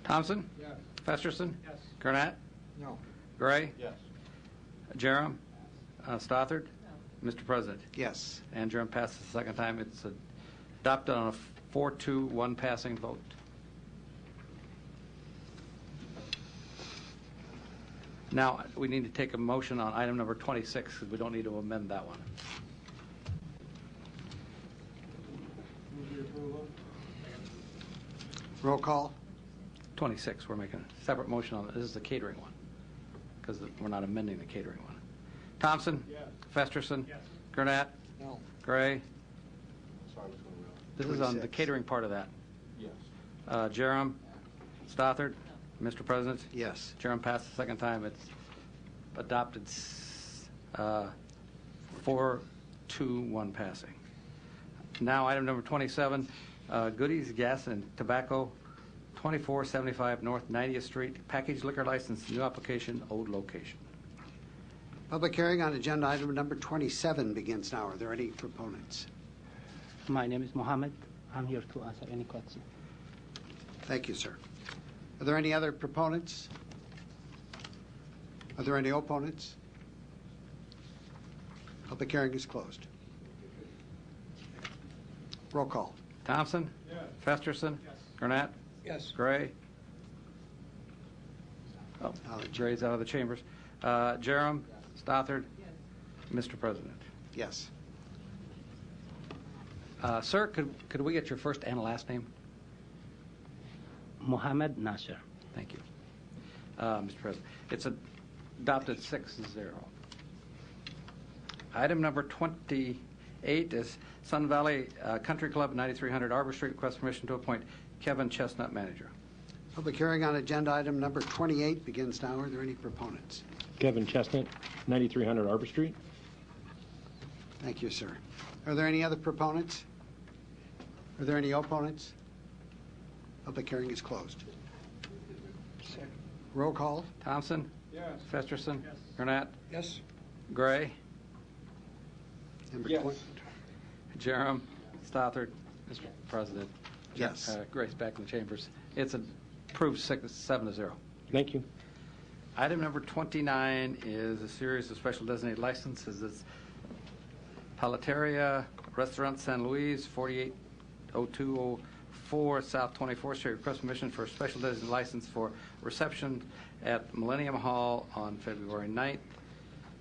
Thompson. Yes. Festerson. Yes. Gurnett. No. Gray. Yes. Jerem. Stothard. Mr. President. Yes. And Jerem passes the second time. It's adopted on a 4-2-1 passing vote. Now, we need to take a motion on item number 26 because we don't need to amend that one. Move your approval. Roll call. 26, we're making a separate motion on it. This is the catering one because we're not amending the catering one. Thompson? Yes. Festerson? Yes. Gurnett? No. Gray? Sorry, what's going on? This is on the 26. catering part of that. Yes. Jerem? Stothard? Mr. President? Yes. Jerem passed the second time. It's adopted 4-2-1 passing. Now, item number 27, Goodies Gas and Tobacco, 2475 North 90th Street, packaged liquor license, new application, old location. Public hearing on agenda item number 27 begins now. Are there any proponents? My name is Mohammed. I'm here to answer any question. Thank you, sir. Are there any other proponents? Are there any opponents? Public hearing is closed. Roll call. Thompson? Yes. Festerson? Yes. Gurnett? Yes. Gray? Oh, Gray's out of the chambers. Jerem? Stothard? Mr. President. Yes. Sir, could we get your first and last name? Mohammed Nasser. Thank you. Mr. President, it's adopted 6-0. Item number 28 is Sun Valley Country Club, 9300 Arbor Street. Request permission to appoint Kevin Chestnut manager. Public hearing on agenda item number 28 begins now. Are there any proponents? Kevin Chestnut, 9300 Arbor Street. Thank you, sir. Are there any other proponents? Are there any opponents? Public hearing is closed. Roll call. Thompson? Yes. Festerson? Yes. Gurnett? Yes. Gray? Number Yes. 20. Jerem? Stothard? Mr. President? Yes. Grace back in the chambers. It's approved 7-0. Thank you. Item number 29 is a series of special designated licenses. It's Palateria Restaurant San Luis, 480204 South 24th Street. Request permission for a special designated license for reception at Millennium Hall on February 9th,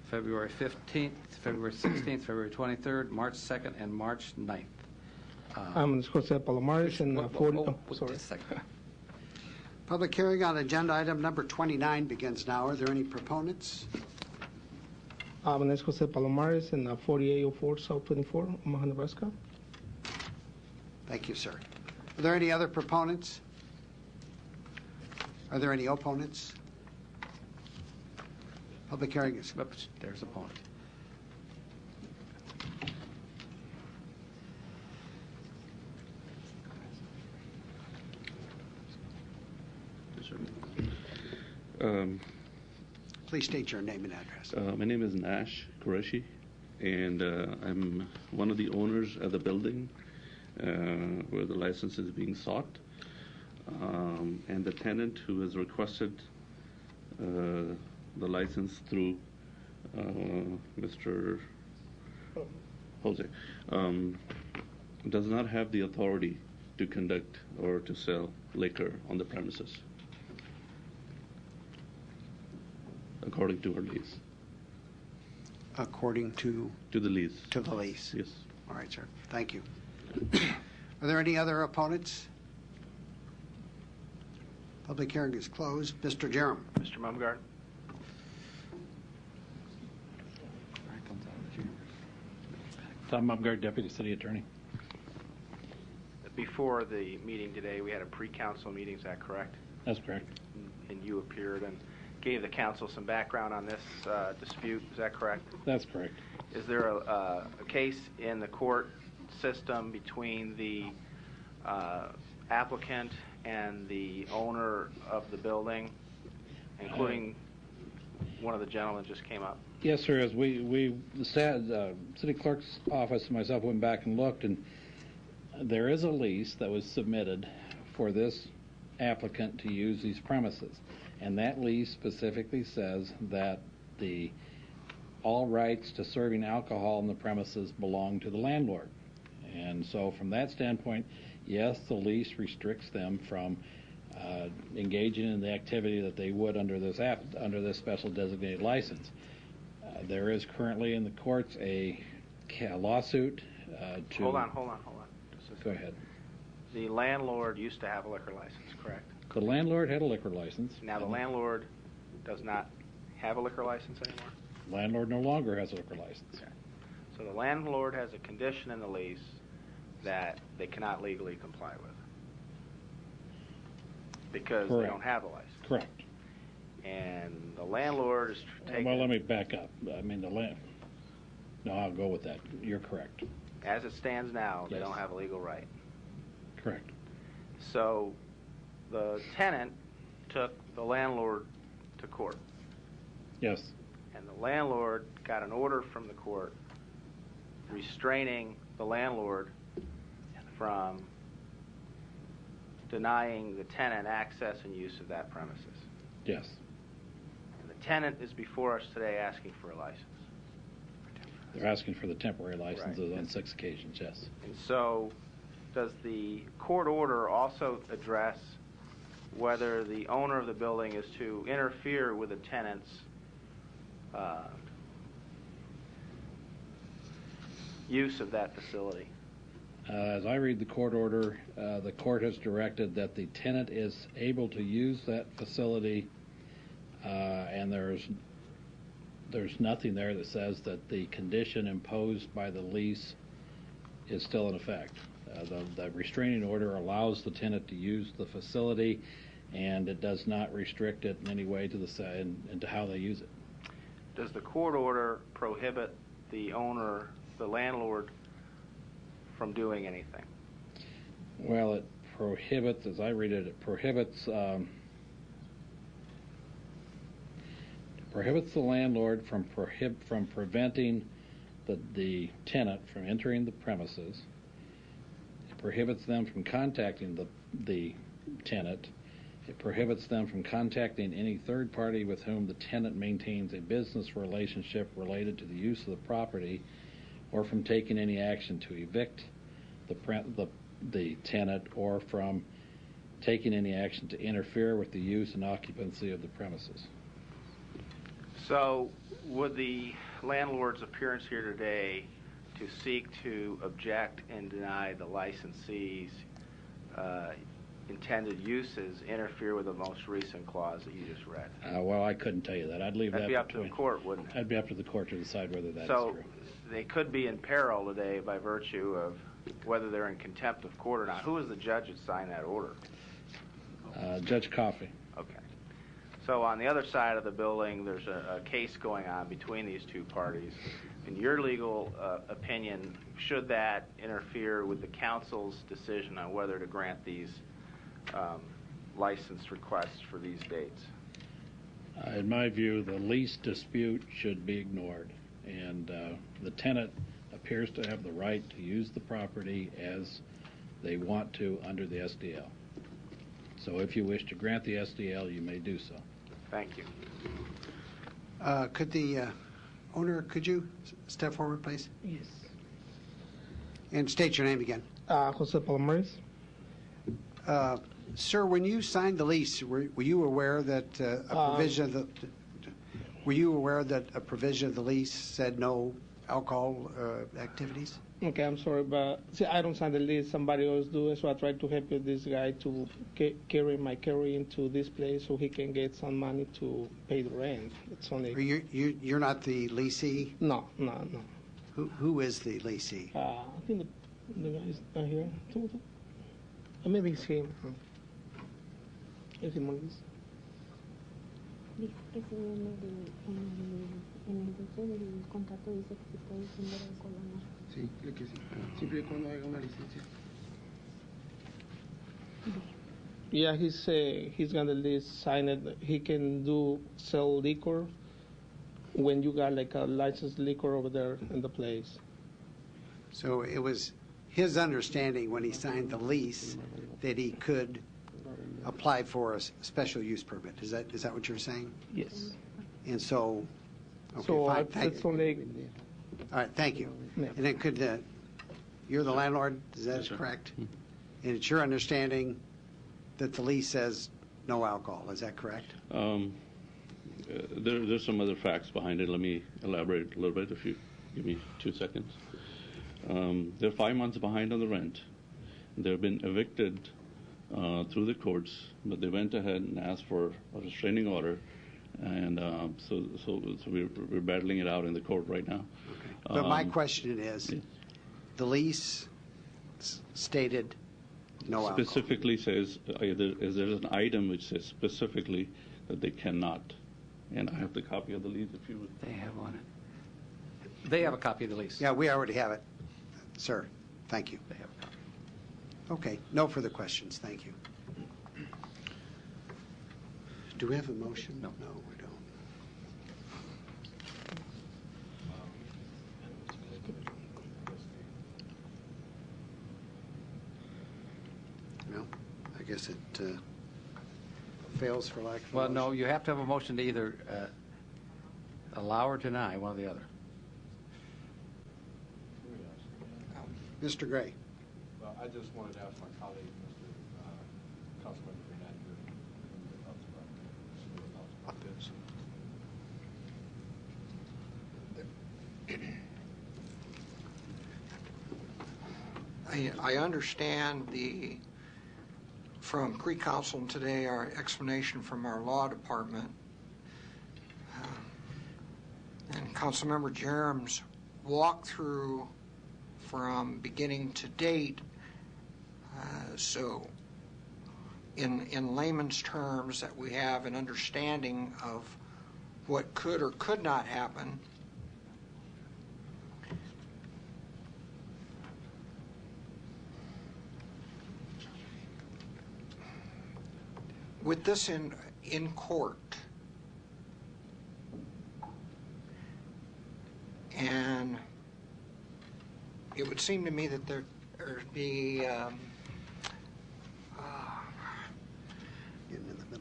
February 15th, February 16th, February 23rd, March 2nd, and March 9th. I'm Jose Palomares and 40. Sorry. Public hearing on agenda item number 29 begins now. Are there any proponents? My name is Jose Palomares and 4804 South 24, Omaha, Nebraska. Thank you, sir. Are there any other proponents? Are there any opponents? Public hearing is... Oops, there's opponent. Please state your name and address. My name is Nash Qureshi, and I'm one of the owners of the building where the license is being sought. And the tenant who has requested the license through Mr. Jose does not have the authority to conduct or to sell liquor on the premises, according to her lease. According to? To the lease. To the lease. Yes. All right, sir. Thank you. Are there any other opponents? Public hearing is closed. Mr. Jerem. Mr. Mumgard. Tom Mumgard, Deputy City Attorney. Before the meeting today, we had a pre-council meeting. Is that correct? That's correct. And you appeared and gave the council some background on this dispute. Is that correct? That's correct. Is there a case in the court system between the applicant and the owner of the building, including one of the gentlemen just came up? Yes, sir. As the city clerk's office and myself went back and looked, and there is a lease that was submitted for this applicant to use these premises, and that lease specifically says that all rights to serving alcohol in the premises belong to the landlord. And so from that standpoint, yes, the lease restricts them from engaging in the activity that they would under this special designated license. There is currently in the courts a lawsuit to... Hold on. Go ahead. The landlord used to have a liquor license, correct? The landlord had a liquor license. Now the landlord does not have a liquor license anymore? Landlord no longer has a liquor license. Okay. So the landlord has a condition in the lease that they cannot legally comply with because Correct. They don't have a license. Correct. And the landlord is taking... Well, let me back up. I mean, No, I'll go with that. You're correct. As it stands now, they Yes. don't have a legal right. Correct. So the tenant took the landlord to court. Yes. And the landlord got an order from the court restraining the landlord from denying the tenant access and use of that premises. Yes. And the tenant is before us today asking for a license. They're asking for the temporary licenses Right. on 6 occasions, yes. And so does the court order also address whether the owner of the building is to interfere with the tenant's use of that facility? As I read the court order, the court has directed that the tenant is able to use that facility, and there's nothing there that says that the condition imposed by the lease is still in effect. The restraining order allows the tenant to use the facility, and it does not restrict it in any way to into how they use it. Does the court order prohibit the owner, the landlord, from doing anything? Well, it prohibits, as I read it, it prohibits the landlord from preventing the tenant from entering the premises. It prohibits them from contacting the tenant. It prohibits them from contacting any third party with whom the tenant maintains a business relationship related to the use of the property, or from taking any action to evict the tenant, or from taking any action to interfere with the use and occupancy of the premises. So would the landlord's appearance here today to seek to object and deny the licensee's intended uses interfere with the most recent clause that you just read? Well, I couldn't tell you that. I'd leave That'd that be up to the court, wouldn't it? That'd be up to the court to decide whether that is So true. they could be in peril today by virtue of whether they're in contempt of court or not. Who was the judge that signed that order? Judge Coffey. Okay. So on the other side of the building, there's a case going on between these two parties. In your legal opinion, should that interfere with the council's decision on whether to grant these license requests for these dates? In my view, the lease dispute should be ignored, and the tenant appears to have the right to use the property as they want to under the SDL. So if you wish to grant the SDL, you may do so. Thank you. Could the owner, could you step forward, please? Yes. And state your name again. Jose Palomares. Sir, when you signed the lease, were you aware that a provision of the lease said no alcohol activities? Okay, I'm sorry, but see, I don't sign the lease. Somebody else do it, so I tried to help this guy to carry my carry into this place so he can get some money to pay the rent. It's only. You're not the leasee? No. Who is the leasee? I think the guy is not here. Maybe it's him. Es him on this. Dijo que si en el derecho del contrato dice que se puede vender alcohol o no. Sí, creo que sí. Siempre y cuando haya una licencia. Yeah, he's gonna list, sign it. He can sell liquor when you got like a licensed liquor over there in the place. So it was his understanding when he signed the lease that he could apply for a special use permit. Is that what you're saying? Yes. And so, okay, So fine. it's only. All right, thank you. Yeah. And then you're the landlord, is that correct? And it's your understanding that the lease says no alcohol, is that correct? There's some other facts behind it. Let me elaborate a little bit if you give me 2 seconds. They're 5 months behind on the rent. They've been evicted through the courts, but they went ahead and asked for a restraining order, and so we're battling it out in the court right now. Okay. But my question is, the lease stated no alcohol. Specifically says, there's an item which says specifically that they cannot. And I have the copy of the lease if you would. They have one. They have a copy of the lease. Yeah, we already have it, sir. Thank you. They have a copy. Okay, no further questions. Thank you. Do we have a motion? No, we don't. Well, I guess it fails for lack of a Well, motion. no, you have to have a motion to either allow or deny, one or the other. Mr. Gray. Well, I just wanted to ask my colleague, Mr. Councilman Fernandez, about this. I understand from pre-council and today, our explanation from our law department, and Councilmember Jerem's walkthrough from beginning to date. So in layman's terms, that we have an understanding of what could or could not happen. With this in court, and it would seem to me that there'd be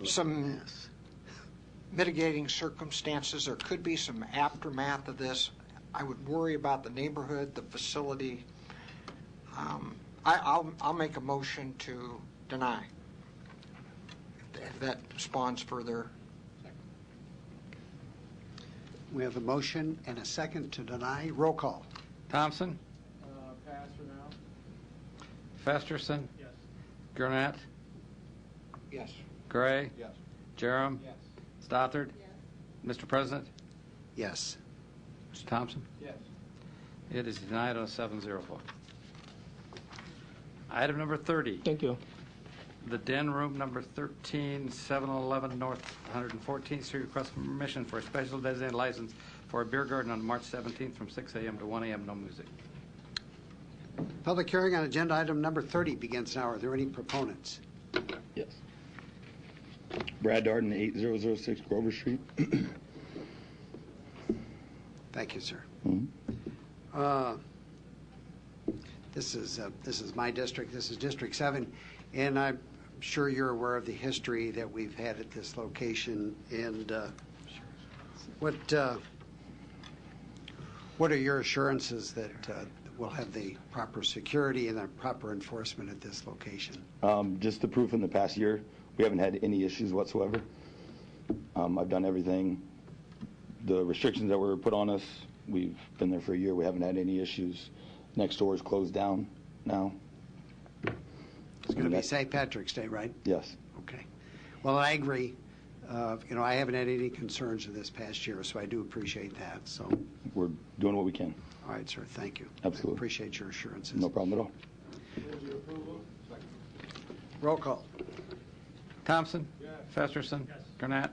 some mitigating circumstances. There could be some aftermath of this. I would worry about the neighborhood, the facility. I'll make a motion to deny. If that spawns further. We have a motion and a second to deny. Roll call. Thompson? Pass for now. Festerson? Yes. Gurnett? Yes. Gray? Yes. Jerem? Yes. Stothard? Yes. Mr. President? Yes. Mr. Thompson? Yes. It is denied on a 7-0 vote. Item number 30. Thank you. The Den Room number 13, 711 North 114th Street, request permission for a special designated license for a beer garden on March 17th from 6 a.m. to 1 a.m. No music. Public hearing on agenda item number 30 begins now. Are there any proponents? Yes. Brad Darden, 8006 Grover Street. Thank you, sir. Mm-hmm. This is my district. This is District 7, and I'm sure you're aware of the history that we've had at this location. And what are your assurances that we'll have the proper security and the proper enforcement at this location? Just the proof in the past year, we haven't had any issues whatsoever. I've done everything. The restrictions that were put on us, we've been there for a year. We haven't had any issues. Next door is closed down now. It's going to be St. Patrick's Day, right? Yes. Okay. Well, I agree. I haven't had any concerns in this past year, so I do appreciate that. So we're doing what we can. All right, sir. Thank you. Absolutely. I appreciate your assurances. No problem at all. Roll call. Thompson? Yes. Festerson? Yes. Gurnett?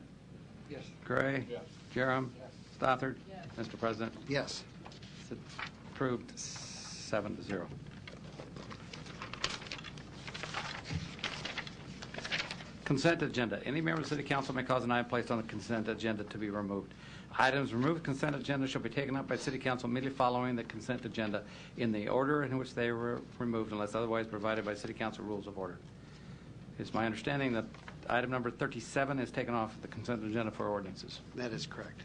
Yes. Gray? Yes. Jerem? Yes. Stothard? Yes. Mr. President? Yes. It's approved 7-0. Consent agenda. Any member of the City Council may cause an item placed on the consent agenda to be removed. Items removed from the consent agenda shall be taken up by City Council immediately following the consent agenda in the order in which they were removed unless otherwise provided by City Council rules of order. It's my understanding that item number 37 is taken off the consent agenda for ordinances. That is correct.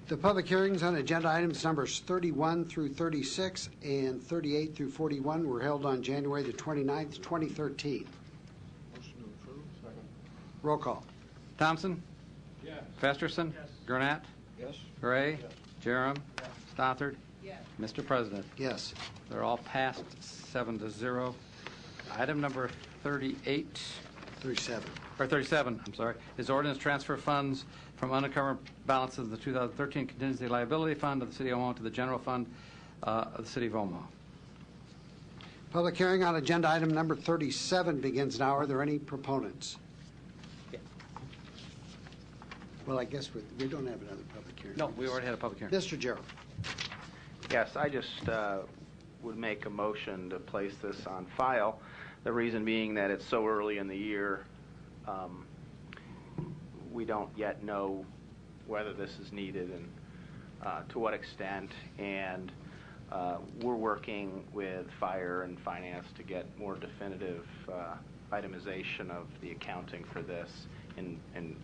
The public hearings on agenda items numbers 31 through 36 and 38 through 41 were held on January the 29th, 2013. Motion to approve. Second. Roll call. Thompson? Yes. Festerson? Yes. Gurnett? Yes. Gray? Yes. Jerem? Yes. Stothard? Yes. Mr. President? Yes. They're all passed 7-0. Item number 38, 37. or 37, I'm sorry, is ordinance transfer funds from unencumbered balances of the 2013 contingency liability fund of the City of Omaha to the general fund of the City of Omaha. Public hearing on agenda item number 37 begins now. Are there any proponents? Well, I guess we don't have another public hearing. No, we already had a public hearing. Mr. Gerald. Yes, I just would make a motion to place this on file. The reason being that it's so early in the year, we don't yet know whether this is needed and to what extent. And we're working with fire and finance to get more definitive itemization of the accounting for this and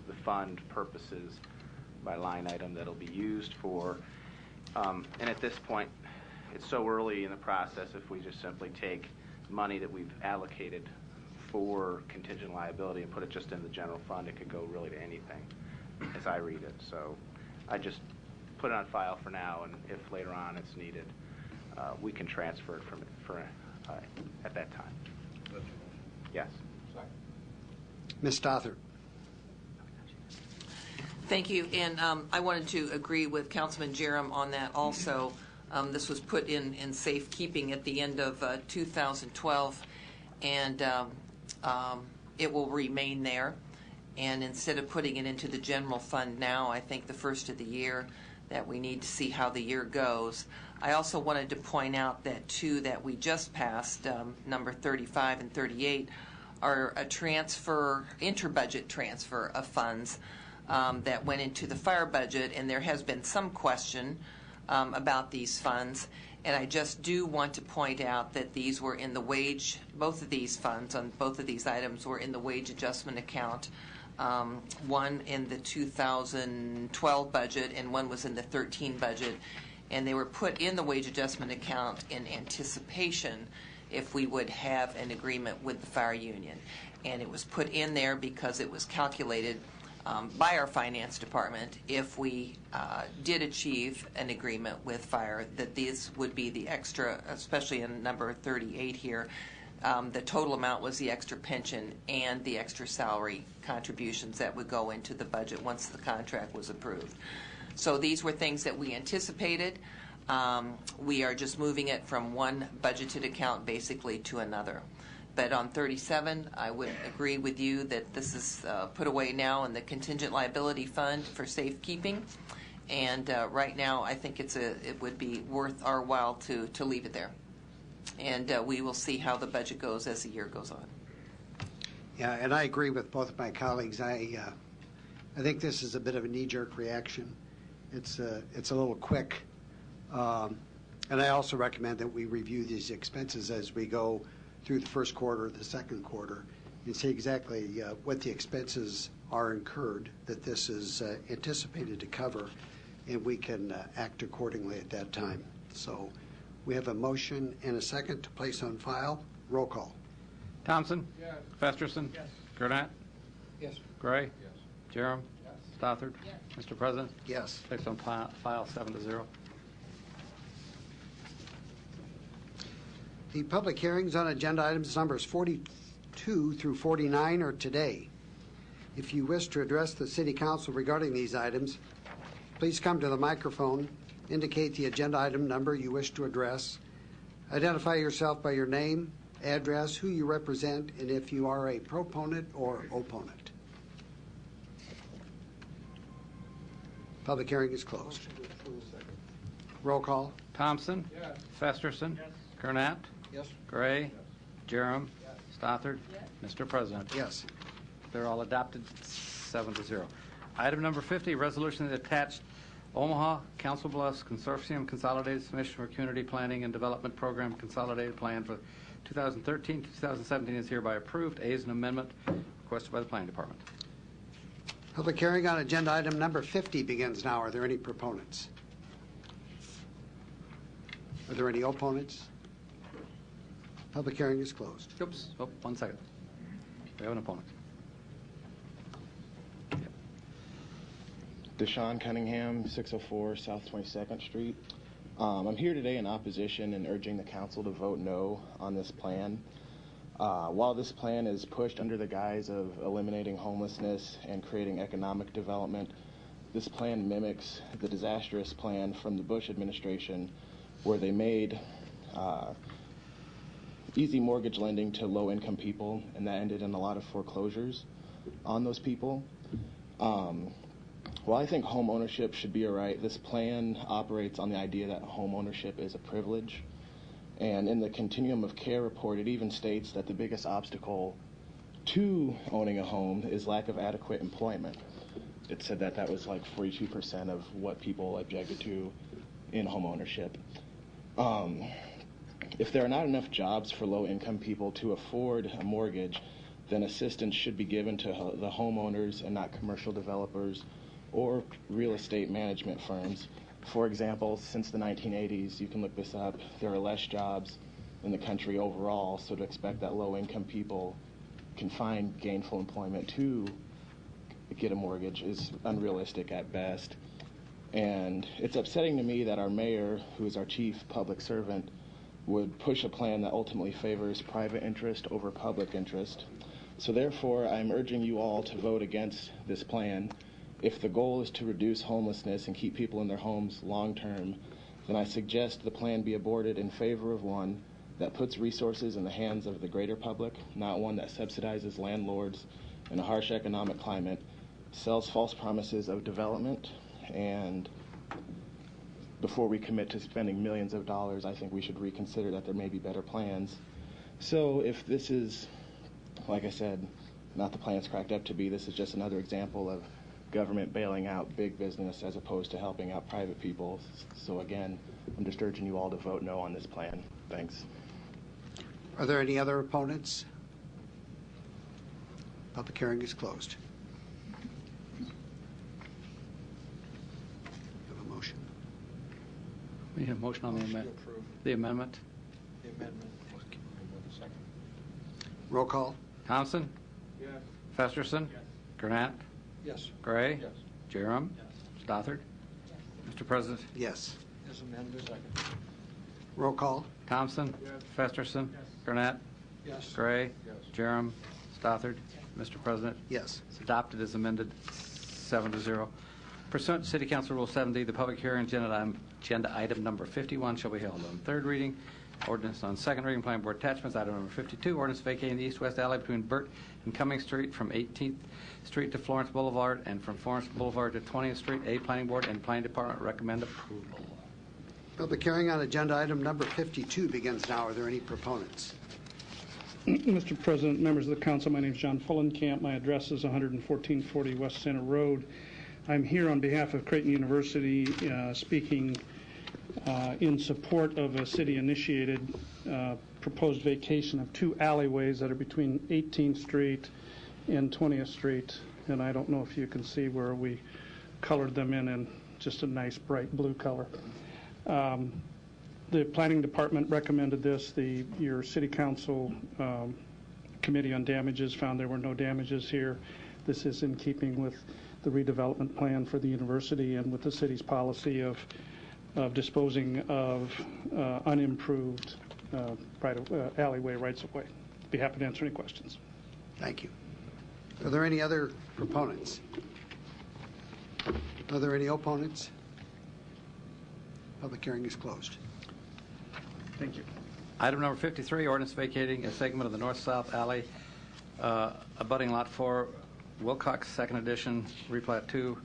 the fund purposes by line item that'll be used for. And at this point, it's so early in the process, if we just simply take money that we've allocated for contingent liability and put it just in the general fund, it could go really to anything, as I read it. So I just put it on file for now, and if later on it's needed, we can transfer it at that time. Yes. Ms. Stothard. Thank you, and I wanted to agree with Councilman Jerem on that also. This was put in safekeeping at the end of 2012, and it will remain there. And instead of putting it into the general fund now, I think the first of the year that we need to see how the year goes. I also wanted to point out that two that we just passed, number 35 and 38, are a transfer, inter-budget transfer of funds that went into the fire budget, and there has been some question about these funds. And I just do want to point out that these were in the wage, both of these funds on both of these items were in the wage adjustment account. One in the 2012 budget and one was in the 13 budget. And they were put in the wage adjustment account in anticipation if we would have an agreement with the fire union. And it was put in there because it was calculated by our finance department if we did achieve an agreement with fire, that these would be the extra, especially in number 38 here. The total amount was the extra pension and the extra salary contributions that would go into the budget once the contract was approved. So these were things that we anticipated. We are just moving it from one budgeted account basically to another. But on 37, I would agree with you that this is put away now in the contingent liability fund for safekeeping. And right now, I think it would be worth our while to leave it there. And we will see how the budget goes as the year goes on. Yeah, and I agree with both of my colleagues. I think this is a bit of a knee-jerk reaction. It's a little quick. And I also recommend that we review these expenses as we go through the first quarter, the second quarter, and see exactly what the expenses are incurred that this is anticipated to cover, and we can act accordingly at that time. So we have a motion and a second to place on file. Roll call. Thompson? Yes. Festerson? Yes. Gurnett? Yes. Gray? Yes. Jerem? Yes. Stothard? Yes. Mr. President? Yes. Placed on file 7-0. The public hearings on agenda items numbers 42 through 49 are today. If you wish to address the City Council regarding these items, please come to the microphone, indicate the agenda item number you wish to address, identify yourself by your name, address, who you represent, and if you are a proponent or opponent. Public hearing is closed. Roll call. Thompson? Yes. Festerson? Yes. Gurnett? Yes. Gray? Yes. Jerem? Yes. Stothard? Yes. Mr. President? Yes. They're all adopted 7-0. Item number 50, resolution that attached Omaha Council Bluffs Consortium Consolidated Submission for Community Planning and Development Program Consolidated Plan for 2013 to 2017 is hereby approved. A is an amendment requested by the Planning Department. Public hearing on agenda item number 50 begins now. Are there any proponents? Are there any opponents? Public hearing is closed. Oops. Oh, 1 second. We have an opponent. Deshaun Cunningham, 604 South 22nd Street. I'm here today in opposition and urging the council to vote no on this plan. While this plan is pushed under the guise of eliminating homelessness and creating economic development, this plan mimics the disastrous plan from the Bush administration where they made easy mortgage lending to low-income people, and that ended in a lot of foreclosures on those people. While I think home ownership should be a right, this plan operates on the idea that home ownership is a privilege. And in the Continuum of Care report, it even states that the biggest obstacle to owning a home is lack of adequate employment. It said that that was like 42% of what people objected to in home ownership. If there are not enough jobs for low-income people to afford a mortgage, then assistance should be given to the homeowners and not commercial developers or real estate management firms. For example, since the 1980s, you can look this up, there are less jobs in the country overall, so to expect that low-income people can find gainful employment to get a mortgage is unrealistic at best. And it's upsetting to me that our mayor, who is our chief public servant, would push a plan that ultimately favors private interest over public interest. So therefore, I'm urging you all to vote against this plan. If the goal is to reduce homelessness and keep people in their homes long term, then I suggest the plan be aborted in favor of one that puts resources in the hands of the greater public, not one that subsidizes landlords in a harsh economic climate, sells false promises of development, and before we commit to spending millions of dollars, I think we should reconsider that there may be better plans. So if this is, like I said, not the plan it's cracked up to be, this is just another example of government bailing out big business as opposed to helping out private people. So again, I'm just urging you all to vote no on this plan. Thanks. Are there any other opponents? Public hearing is closed. Have a motion. We need a motion on the amendment. The amendment. The amendment. Roll call. Thompson? Yes. Festerson? Yes. Gurnett? Yes. Gray? Yes. Jerem? Stothard? Mr. President? Yes. As amended. Second. Roll call. Thompson? Yes. Festerson? Gurnett? Yes. Gray? Yes. Jerem? Stothard? Mr. President? Yes. It's adopted as amended, 7-0. Pursuant to City Council Rule 7D, the public hearing agenda item number 51 shall be held on third reading. Ordinance on second reading, Planning Board attachments, item number 52, ordinance vacating the east-west alley between Burt and Cummings Street from 18th Street to Florence Boulevard and from Florence Boulevard to 20th Street. A, Planning Board and Planning Department recommend approval. Public hearing on agenda item number 52 begins now. Are there any proponents? Mr. President, members of the council, my name is John Fullenkamp. My address is 11440 West Center Road. I'm here on behalf of Creighton University speaking in support of a city-initiated proposed vacation of two alleyways that are between 18th Street and 20th Street. And I don't know if you can see where we colored them in just a nice bright blue color. The Planning Department recommended this. Your City Council Committee on Damages found there were no damages here. This is in keeping with the redevelopment plan for the university and with the city's policy of disposing of unimproved alleyway rights-of-way. Be happy to answer any questions. Thank you. Are there any other proponents? Are there any opponents? Public hearing is closed. Thank you. Item number 53, ordinance vacating a segment of the north-south alley abutting Lot 4, Wilcox, Second Edition, Replat 2,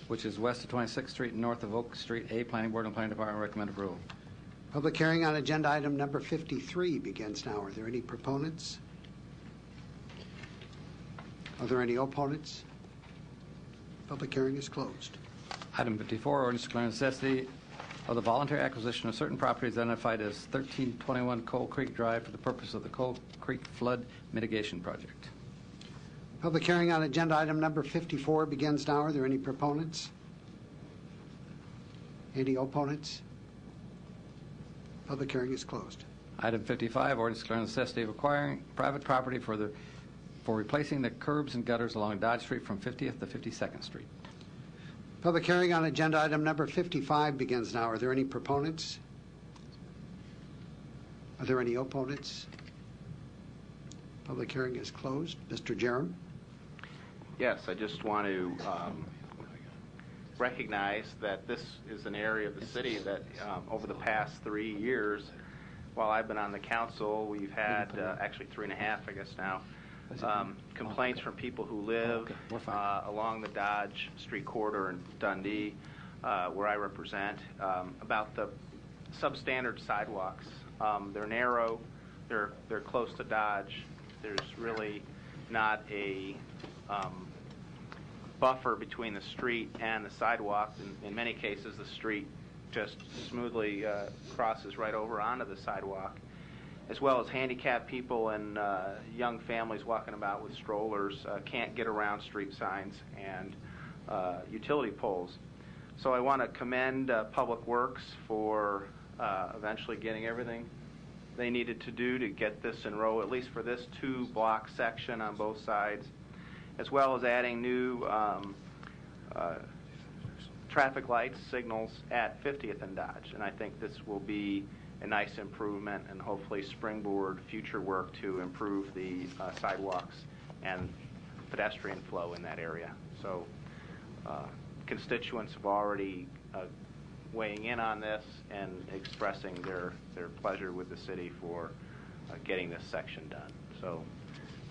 which is west of 26th Street and north of Oak Street. A, Planning Board and Planning Department recommend approval. Public hearing on agenda item number 53 begins now. Are there any proponents? Are there any opponents? Public hearing is closed. Item 54, ordinance declaring necessity of the voluntary acquisition of certain properties identified as 1321 Coal Creek Drive for the purpose of the Coal Creek Flood Mitigation Project. Public hearing on agenda item number 54 begins now. Are there any proponents? Any opponents? Public hearing is closed. Item 55, ordinance declaring necessity of acquiring private property for replacing the curbs and gutters along Dodge Street from 50th to 52nd Street. Public hearing on agenda item number 55 begins now. Are there any proponents? Are there any opponents? Public hearing is closed. Mr. Jerem? Yes, I just want to recognize that this is an area of the city that over the past 3 years, while I've been on the council, we've had actually 3.5, I guess now, complaints from people who live along the Dodge Street corridor in Dundee, where I represent, about the substandard sidewalks. They're narrow, they're close to Dodge. There's really not a buffer between the street and the sidewalk. In many cases, the street just smoothly crosses right over onto the sidewalk, as well as handicapped people and young families walking about with strollers can't get around street signs and utility poles. So I want to commend Public Works for eventually getting everything they needed to do to get this in row, at least for this 2-block section on both sides, as well as adding new traffic lights, signals at 50th and Dodge. And I think this will be a nice improvement and hopefully springboard future work to improve the sidewalks and pedestrian flow in that area. So constituents have already weighing in on this and expressing their pleasure with the city for getting this section done. So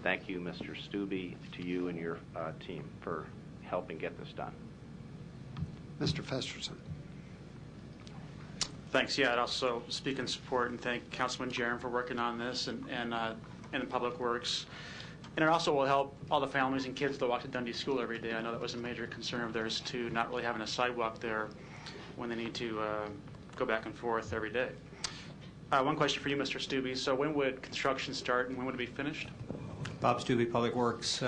thank you, Mr. Stubbe, to you and your team for helping get this done. Mr. Festerson. Thanks. Yeah, I'd also speak in support and thank Councilman Jaron for working on this and Public Works. And it also will help all the families and kids that walk to Dundee School every day. I know that was a major concern of theirs too, not really having a sidewalk there when they need to go back and forth every day. One question for you, Mr. Stubbe. So when would construction start and when would it be finished? Bob Stubbe, Public Works.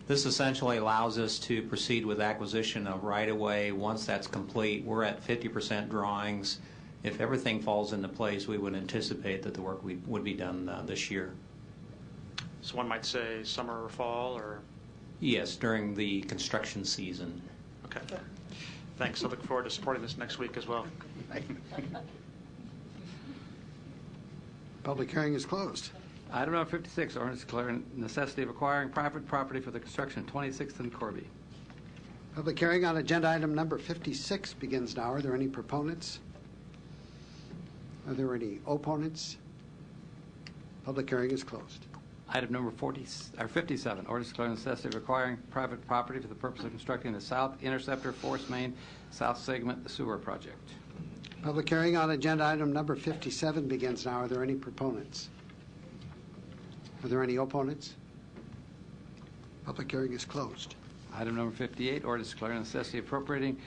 This essentially allows us to proceed with acquisition of right-of-way. Once that's complete, we're at 50% drawings. If everything falls into place, we would anticipate that the work would be done this year. So one might say summer or fall, or? Yes, during the construction season. Okay. Thanks. I look forward to supporting this next week as well. Public hearing is closed. Item number 56, ordinance declaring necessity of acquiring private property for the construction of 26th and Corby. Public hearing on agenda item number 56 begins now. Are there any proponents? Are there any opponents? Public hearing is closed. Item number 57, ordinance declaring necessity of acquiring private property for the purpose of constructing the South Interceptor Force Main South Segment Sewer Project. Public hearing on agenda item number 57 begins now. Are there any proponents? Are there any opponents? Public hearing is closed. Item number 58, ordinance declaring necessity of appropriating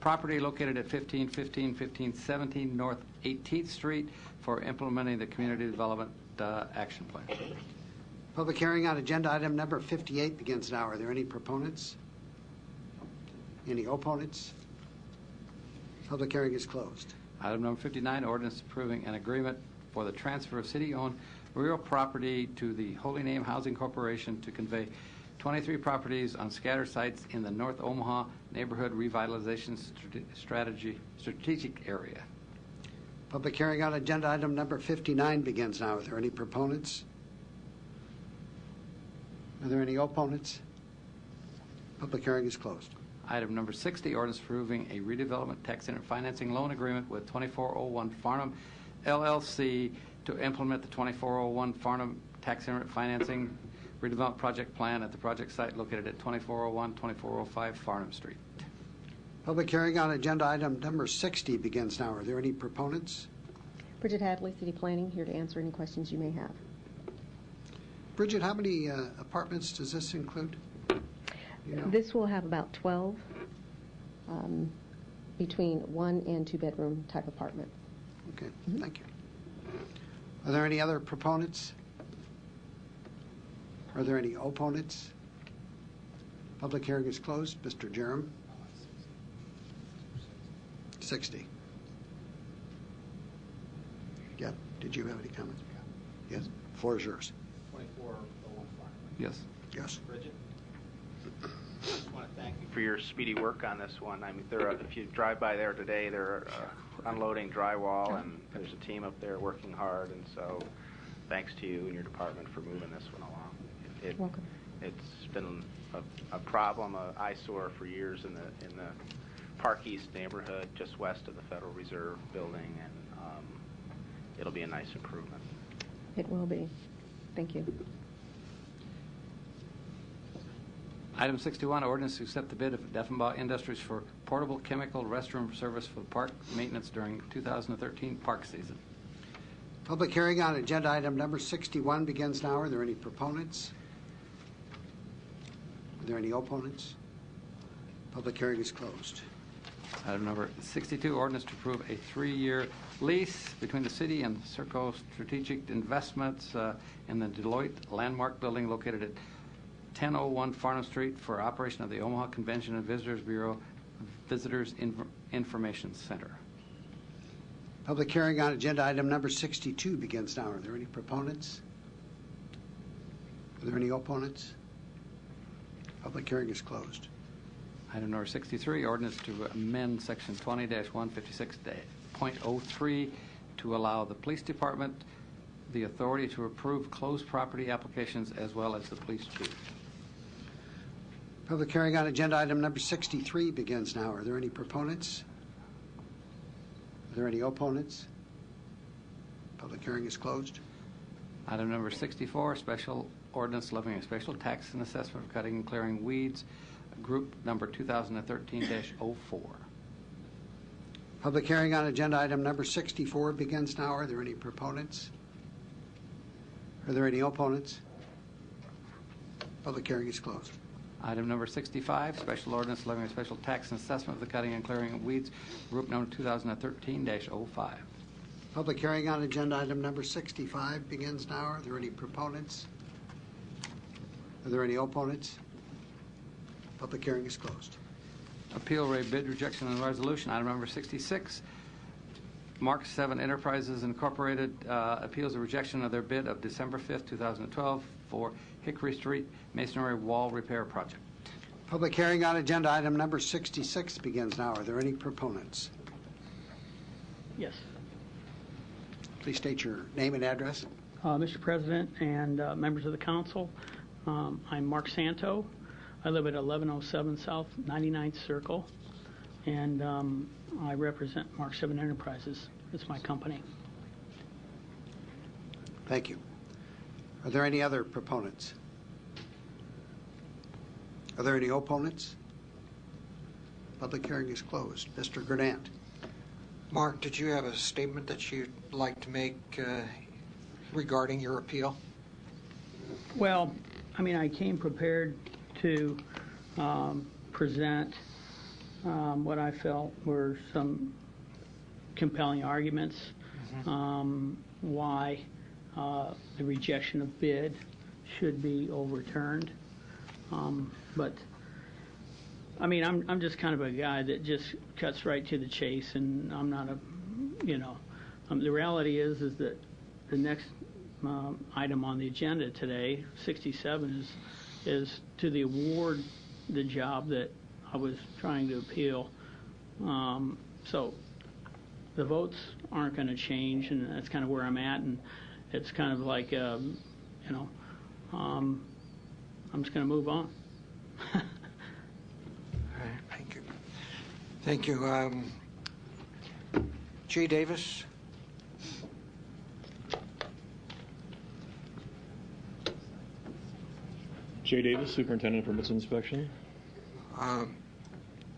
property located at 1515, 1517 North 18th Street for implementing the Community Development Action Plan. Public hearing on agenda item number 58 begins now. Are there any proponents? Any opponents? Public hearing is closed. Item number 59, ordinance approving an agreement for the transfer of city-owned real property to the Holy Name Housing Corporation to convey 23 properties on scattered sites in the North Omaha Neighborhood Revitalization Strategic Area. Public hearing on agenda item number 59 begins now. Are there any proponents? Are there any opponents? Public hearing is closed. Item number 60, ordinance approving a redevelopment tax and financing loan agreement with 2401 Farnham LLC to implement the 2401 Farnham tax and financing redevelopment project plan at the project site located at 2401-2405 Farnham Street. Public hearing on agenda item number 60 begins now. Are there any proponents? Bridget Hadley, City Planning, here to answer any questions you may have. Bridget, how many apartments does this include? You know? This will have about 12 between 1 and 2 bedroom type apartments. Okay, thank you. Are there any other proponents? Are there any opponents? Public hearing is closed. Mr. Jerem? 60. Yeah, did you have any comments? Yes, floor is yours. 2401 Farnham. Yes. Yes. Bridget? I just want to thank you for your speedy work on this one. I mean, if you drive by there today, they're unloading drywall, and there's a team up there working hard, and so thanks to you and your department for moving this one along. Welcome. It's been a problem, an eyesore for years in the Park East neighborhood, just west of the Federal Reserve building, and it'll be a nice improvement. It will be. Thank you. Item 61, ordinance to accept the bid of Deffenbaugh Industries for portable chemical restroom service for park maintenance during 2013 park season. Public hearing on agenda item number 61 begins now. Are there any proponents? Are there any opponents? Public hearing is closed. Item number 62, ordinance to approve a 3-year lease between the city and Serco Strategic Investments in the Deloitte Landmark Building located at 1001 Farnham Street for operation of the Omaha Convention and Visitors Bureau Visitors Information Center. Public hearing on agenda item number 62 begins now. Are there any proponents? Are there any opponents? Public hearing is closed. Item number 63, ordinance to amend Section 20-156.03 to allow the police department the authority to approve closed property applications as well as the police chief. Public hearing on agenda item number 63 begins now. Are there any proponents? Are there any opponents? Public hearing is closed. Item number 64, special ordinance levying a special tax and assessment for cutting and clearing weeds, group number 2013-04. Public hearing on agenda item number 64 begins now. Are there any proponents? Are there any opponents? Public hearing is closed. Item number 65, special ordinance levying a special tax and assessment for the cutting and clearing of weeds, group number 2013-05. Public hearing on agenda item number 65 begins now. Are there any proponents? Are there any opponents? Public hearing is closed. Appeal rate bid rejection and resolution. Item number 66, Mark 7 Enterprises Incorporated appeals a rejection of their bid of December 5th, 2012 for Hickory Street Masonry Wall Repair Project. Public hearing on agenda item number 66 begins now. Are there any proponents? Yes. Please state your name and address. Mr. President and members of the council, I'm Mark Santo. I live at 1107 South 99th Circle, and I represent Mark 7 Enterprises. It's my company. Thank you. Are there any other proponents? Are there any opponents? Public hearing is closed. Mr. Grenant. Mark, did you have a statement that you'd like to make regarding your appeal? Well, I mean, I came prepared to present what I felt were some compelling arguments why the rejection of bid should be overturned. But I mean, I'm just kind of a guy that just cuts right to the chase, and I'm not a, the reality is that the next item on the agenda today, 67, is to the award the job that I was trying to appeal. So the votes aren't going to change, and that's kind of where I'm at, and it's kind of like, I'm just going to move on. Thank you. Thank you. Jay Davis. Jay Davis, Superintendent of Permits Inspection.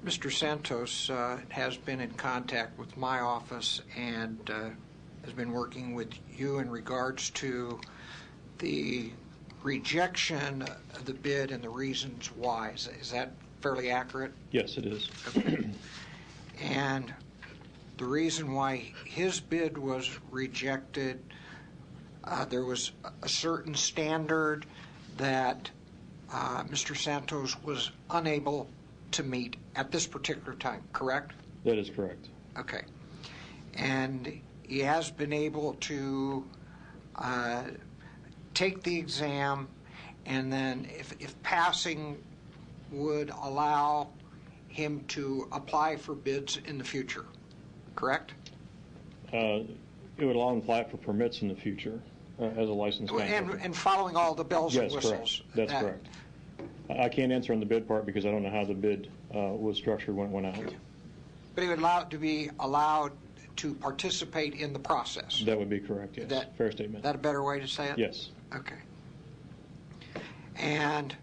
Mr. Santos has been in contact with my office and has been working with you in regards to the rejection of the bid and the reasons why. Is that fairly accurate? Yes, it is. Okay. And the reason why his bid was rejected, there was a certain standard that Mr. Santos was unable to meet at this particular time, correct? That is correct. Okay. And he has been able to take the exam, and then if passing would allow him to apply for bids in the future, correct? It would allow him to apply for permits in the future as a licensed contractor. And following all the bells and whistles. Correct. That's correct. I can't answer on the bid part because I don't know how the bid was structured when it went out. But he would be allowed to participate in the process. That would be correct, yes. Fair statement. Is that a better way to say it? Yes. Okay. And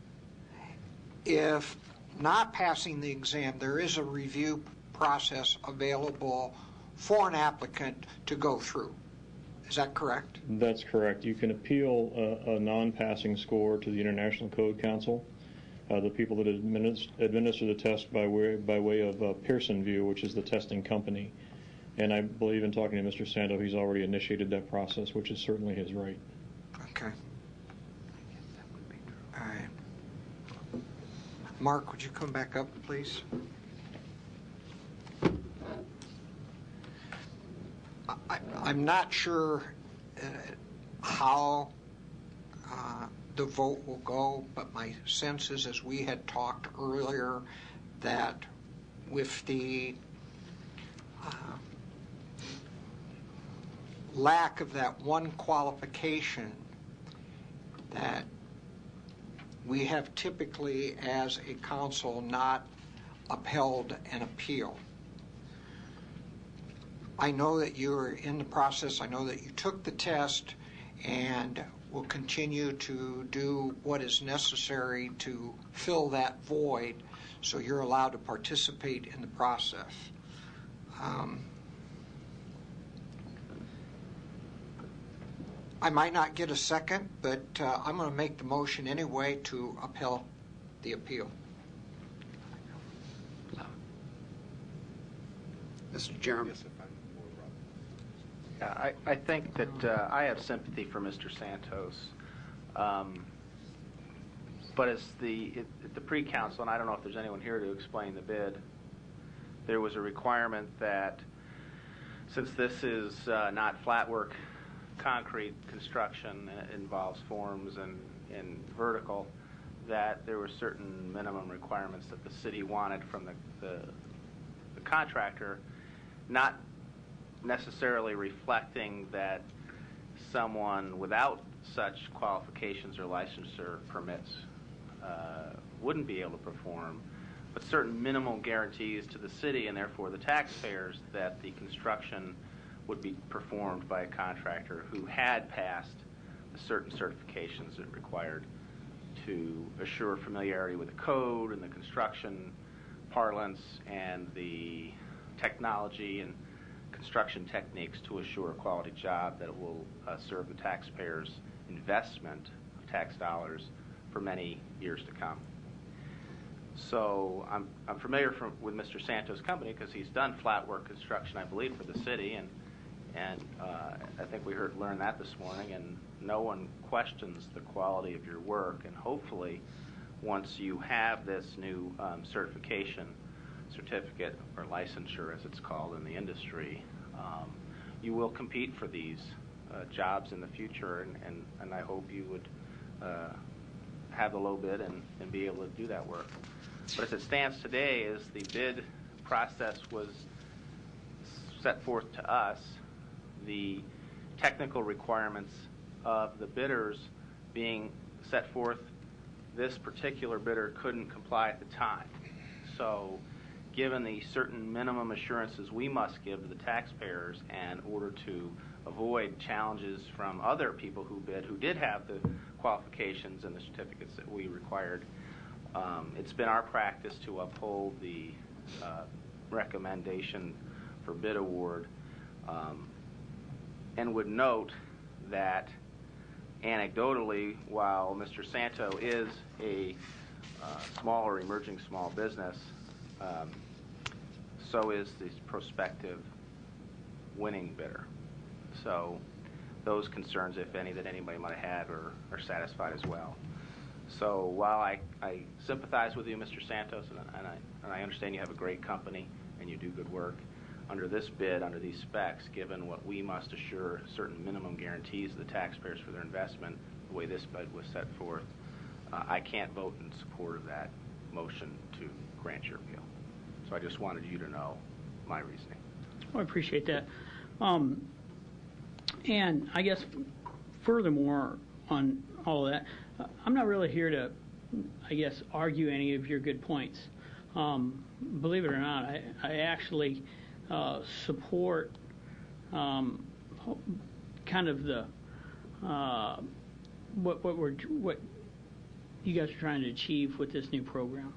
if not passing the exam, there is a review process available for an applicant to go through. Is that correct? That's correct. You can appeal a non-passing score to the International Code Council. The people that administer the test by way of Pearson VUE, which is the testing company. And I believe in talking to Mr. Santo, he's already initiated that process, which is certainly his right. Okay. All right. Mark, would you come back up, please? I'm not sure how the vote will go, but my sense is, as we had talked earlier, that with the lack of that one qualification that we have typically as a council not upheld an appeal. I know that you're in the process. I know that you took the test and will continue to do what is necessary to fill that void so you're allowed to participate in the process. I might not get a second, but I'm going to make the motion anyway to upheld the appeal. Mr. Jeremy. Yeah, I think that I have sympathy for Mr. Santos. But as the pre-council, and I don't know if there's anyone here to explain the bid, there was a requirement that since this is not flat work concrete construction, and it involves forms and vertical, that there were certain minimum requirements that the city wanted from the contractor, not necessarily reflecting that someone without such qualifications or licensure permits wouldn't be able to perform, but certain minimal guarantees to the city and therefore the taxpayers that the construction would be performed by a contractor who had passed the certain certifications it required to assure familiarity with the code and the construction parlance and the technology and construction techniques to assure a quality job that will serve the taxpayers' investment of tax dollars for many years to come. So I'm familiar with Mr. Santos' company because he's done flat work construction, I believe, for the city, and I think we learned that this morning, and no one questions the quality of your work, and hopefully once you have this new certificate or licensure as it's called in the industry, you will compete for these jobs in the future, and I hope you would have the low bid and be able to do that work. But as it stands today, as the bid process was set forth to us, the technical requirements of the bidders being set forth, this particular bidder couldn't comply at the time. So given the certain minimum assurances we must give to the taxpayers in order to avoid challenges from other people who bid who did have the qualifications and the certificates that we required, it's been our practice to uphold the recommendation for bid award, and would note that anecdotally, while Mr. Santo is a small or emerging small business, so is the prospective winning bidder. So those concerns, if any, that anybody might have had are satisfied as well. So while I sympathize with you, Mr. Santos, and I understand you have a great company and you do good work, under this bid, under these specs, given what we must assure certain minimum guarantees to the taxpayers for their investment, the way this bid was set forth, I can't vote in support of that motion to grant your appeal. So I just wanted you to know my reasoning. Well, I appreciate that. And I guess furthermore on all of that, I'm not really here to, I guess, argue any of your good points. Believe it or not, I actually support kind of the what you guys are trying to achieve with this new program.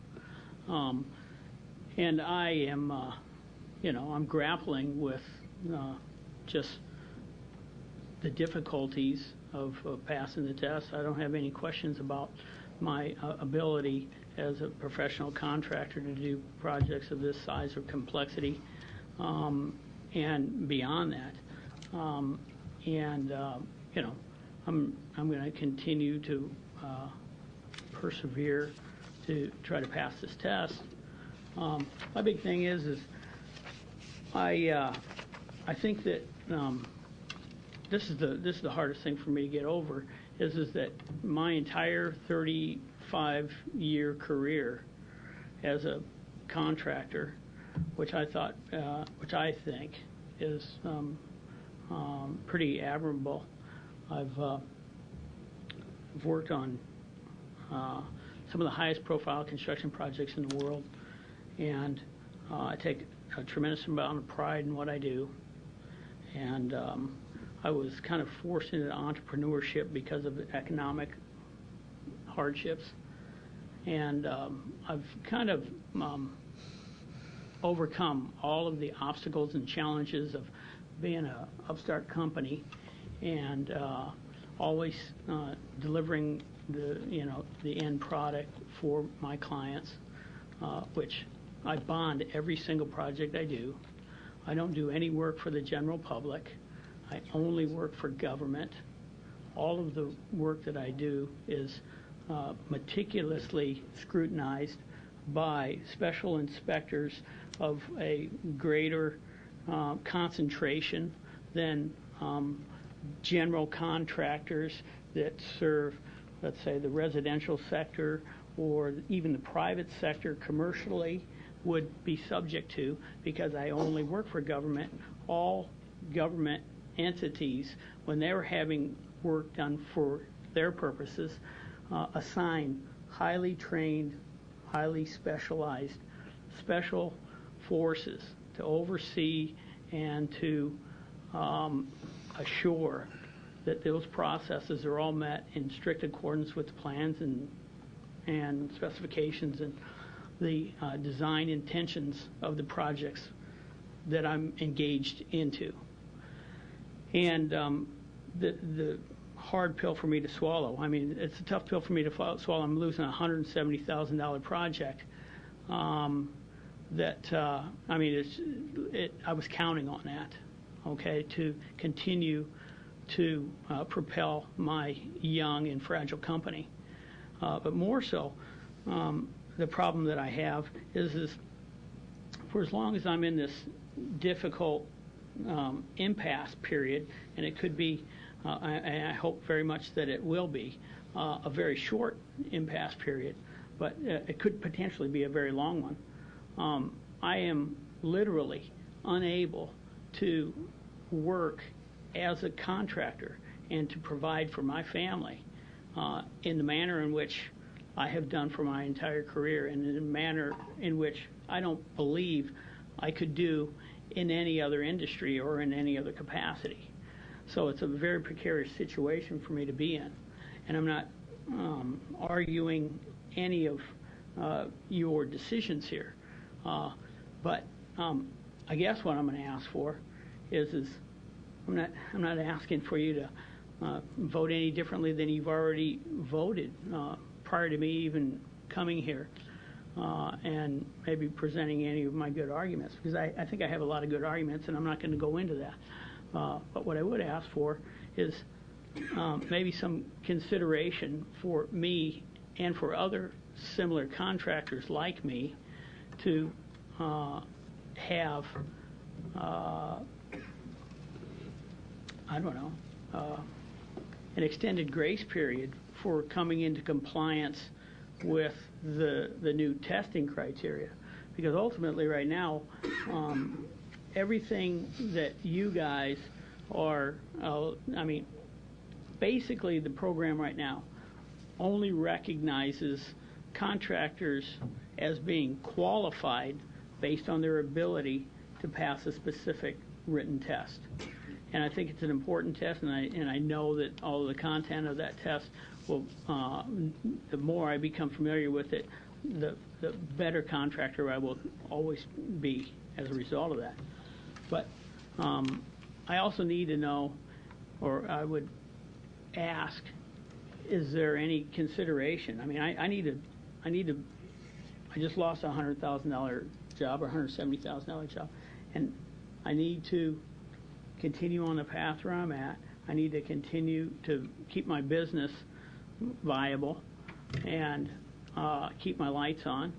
And I am, I'm grappling with just the difficulties of passing the test. I don't have any questions about my ability as a professional contractor to do projects of this size or complexity, and beyond that. I'm going to continue to persevere to try to pass this test. My big thing is I think that this is the hardest thing for me to get over is that my entire 35-year career as a contractor, which I think is pretty admirable. I've worked on some of the highest profile construction projects in the world, and I take a tremendous amount of pride in what I do. And I was kind of forced into entrepreneurship because of economic hardships, and I've kind of overcome all of the obstacles and challenges of being an upstart company, and always delivering the end product for my clients, which I bond every single project I do. I don't do any work for the general public. I only work for government. All of the work that I do is meticulously scrutinized by special inspectors of a greater concentration than general contractors that serve, let's say, the residential sector or even the private sector commercially would be subject to, because I only work for government. All government entities, when they're having work done for their purposes, assign highly trained, highly specialized special forces to oversee and to assure that those processes are all met in strict accordance with the plans and specifications and the design intentions of the projects that I'm engaged into. And the hard pill for me to swallow, I mean, it's a tough pill for me to swallow. I'm losing a $170,000 project that, I mean, I was counting on that, okay, to continue to propel my young and fragile company. But more so, the problem that I have is for as long as I'm in this difficult impasse period, and it could be, and I hope very much that it will be, a very short impasse period, but it could potentially be a very long one. I am literally unable to work as a contractor and to provide for my family in the manner in which I have done for my entire career, and in a manner in which I don't believe I could do in any other industry or in any other capacity. So it's a very precarious situation for me to be in. And I'm not arguing any of your decisions here. But I guess what I'm going to ask for is I'm not asking for you to vote any differently than you've already voted prior to me even coming here and maybe presenting any of my good arguments, because I think I have a lot of good arguments, and I'm not going to go into that. But what I would ask for is maybe some consideration for me and for other similar contractors like me to have, an extended grace period for coming into compliance with the new testing criteria. Because ultimately right now, everything that you guys are, basically the program right now only recognizes contractors as being qualified based on their ability to pass a specific written test. And I think it's an important test, and I know that all of the content of that test will, the more I become familiar with it, the better contractor I will always be as a result of that. But I also need to know, or I would ask, is there any consideration? I mean, I just lost a $100,000 job or $170,000 job, and I need to continue on the path where I'm at. I need to continue to keep my business viable and keep my lights on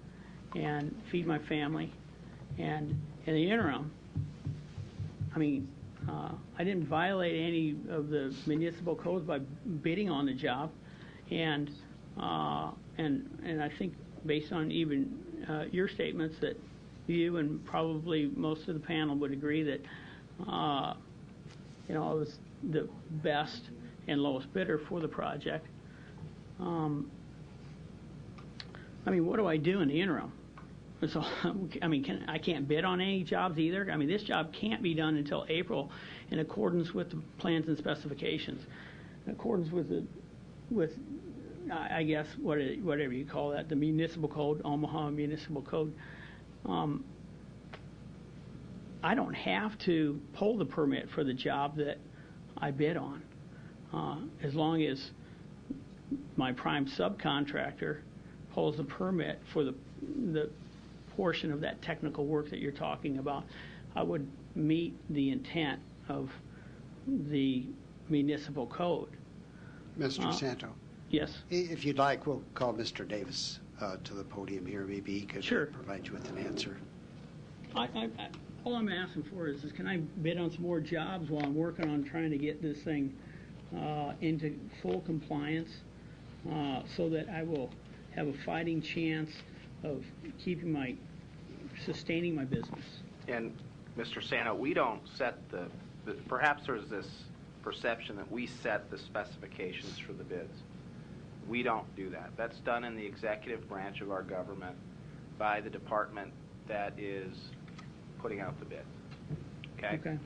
and feed my family. And in the interim, I didn't violate any of the municipal codes by bidding on the job, and I think based on even your statements, that you and probably most of the panel would agree that, I was the best and lowest bidder for the project. What do I do in the interim? So, I can't bid on any jobs either. This job can't be done until April in accordance with the plans and specifications, in accordance with I guess, whatever you call that, the municipal code, Omaha Municipal Code. I don't have to pull the permit for the job that I bid on, as long as my prime subcontractor pulls the permit for the portion of that technical work that you're talking about. I would meet the intent of the municipal code. Mr. Santo? Yes. If you'd like, we'll call Mr. Davis to the podium here. Maybe he could provide you with an answer. All I'm asking for is can I bid on some more jobs while I'm working on trying to get this thing into full compliance, so that I will have a fighting chance of sustaining my business. And Mr. Santo, we don't set perhaps there's this perception that we set the specifications for the bids. We don't do that. That's done in the executive branch of our government by the department that is putting out the bid. Okay? And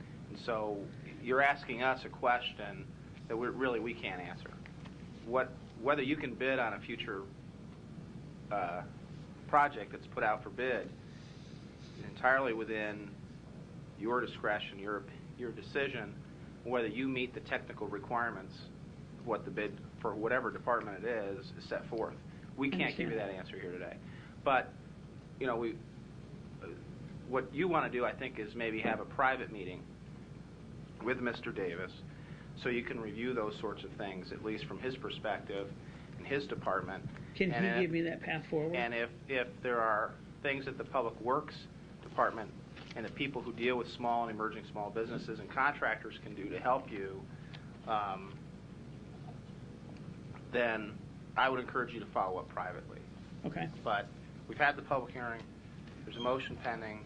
so you're asking us a question that we can't answer. Whether you can bid on a future project that's put out for bid is entirely within your discretion, your decision, whether you meet the technical requirements, what the bid for whatever department it is set forth. We can't give you that answer here today. But, what you want to do, I think, is maybe have a private meeting with Mr. Davis so you can review those sorts of things, at least from his perspective and his department. Can he give me that path forward? And if there are things that the Public Works Department and the people who deal with small and emerging small businesses and contractors can do to help you, then I would encourage you to follow up privately. Okay. But we've had the public hearing. There's a motion pending.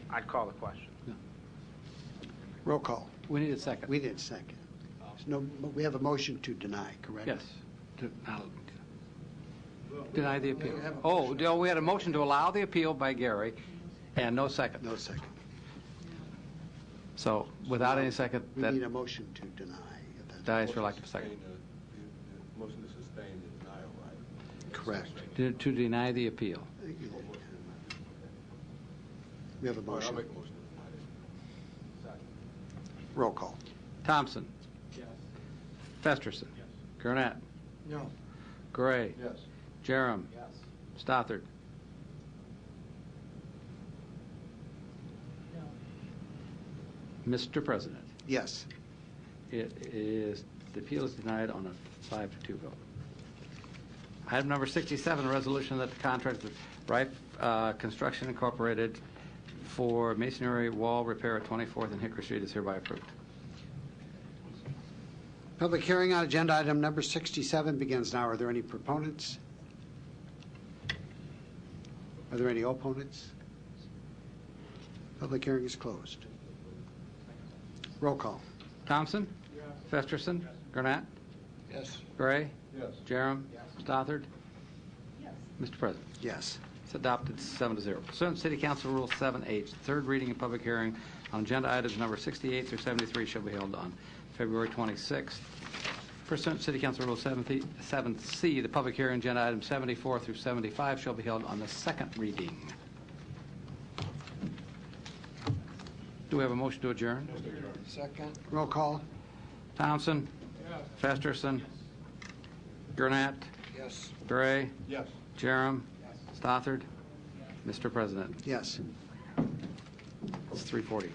I'd call the question. No. Roll call. We need a second. We need a second. We have a motion to deny, correct? Yes. Deny the appeal. We had a motion to allow the appeal by Gary, and no second. No second. So without any second, we need a motion to deny. Dies for lack of a second. The motion to sustain the denial, right? Correct. To deny the appeal. We have a motion. I'll make a motion to deny it. Roll call. Thompson. Yes. Festerson. Yes. Gurnett. No. Gray. Yes. Jerem. Yes. Stothard. No. Mr. President. Yes. The appeal is denied on a 5-2 vote. Item number 67, a resolution that the contract with Rife Construction Incorporated for masonry wall repair at 24th and Hickory Street is hereby approved. Public hearing on agenda item number 67 begins now. Are there any proponents? Are there any opponents? Public hearing is closed. Roll call. Thompson? Yes. Festerson? Yes. Gurnett? Yes. Gray? Yes. Jerem? Yes. Stothard? Yes. Mr. President. Yes. It's adopted 7-0. Pursuant to City Council Rule 7H, third reading and public hearing on agenda items number 68 through 73 shall be held on February 26th. Pursuant to City Council Rule 7C, the public hearing on agenda items 74 through 75 shall be held on the second reading. Do we have a motion to adjourn? Second. Roll call. Thompson? Yes. Festerson? Gurnett? Yes. Gray? Yes. Jerem? Stothard? Mr. President. Yes. It's 3:40.